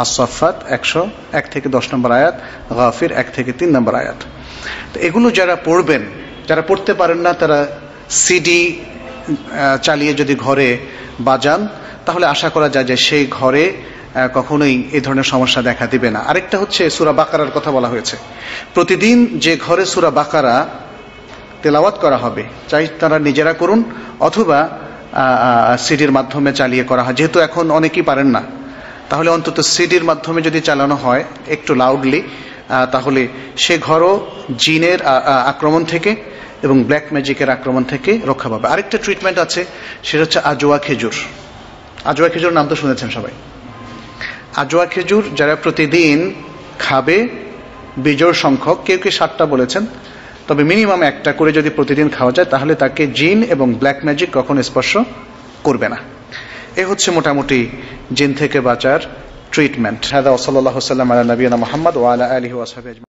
আস-সাফফাত 101 থেকে 10 নম্বর আয়াত, গাফির 1 থেকে 3 নম্বর আয়াত। তো এগুলো যারা পড়বেন, যারা পড়তে পারেন না তারা সিডি চালিয়ে যদি ঘরে বাজান তাহলে আশা করা যায় যে সেই ঘরে কখনোই এই ধরনের সমস্যা দেখা দিবে না। আরেকটা হচ্ছে সূরা বাকারার কথা বলা হয়েছে। প্রতিদিন যে ঘরে সূরা বাকারা তেলাওয়াত করা হবে, চাই তারা নিজেরা করুন অথবা সিডির মাধ্যমে চালিয়ে করা হয়। যেহেতু এখন অনেকেই পারেন না, তাহলে অন্তত সিডির মাধ্যমে যদি চালানো হয় একটু লাউডলি, তাহলে সে ঘরও জিনের আক্রমণ থেকে এবং ব্ল্যাক ম্যাজিকের আক্রমণ থেকে রক্ষা পাবে। আরেকটা ট্রিটমেন্ট আছে, সেটা হচ্ছে আজওয়া খেজুর। আজওয়া খেজুর নাম তো শুনেছেন সবাই। আজওয়া খেজুর যারা প্রতিদিন খাবে, বিজোড় সংখ্যক, কেউ কেউ 7টা বলেছেন, তবে মিনিমাম 1টা করে যদি প্রতিদিন খাওয়া যায় তাহলে তাকে জিন এবং ব্ল্যাক ম্যাজিক কখনো স্পর্শ করবে না। এ হচ্ছে মোটামুটি জিন থেকে বাঁচার ট্রিটমেন্ট। হাদা ওয়া সাল্লাল্লাহু আলা নবিয়িনা মুহাম্মদ ওয়া আলা আলিহি ওয়া সাহবিহি।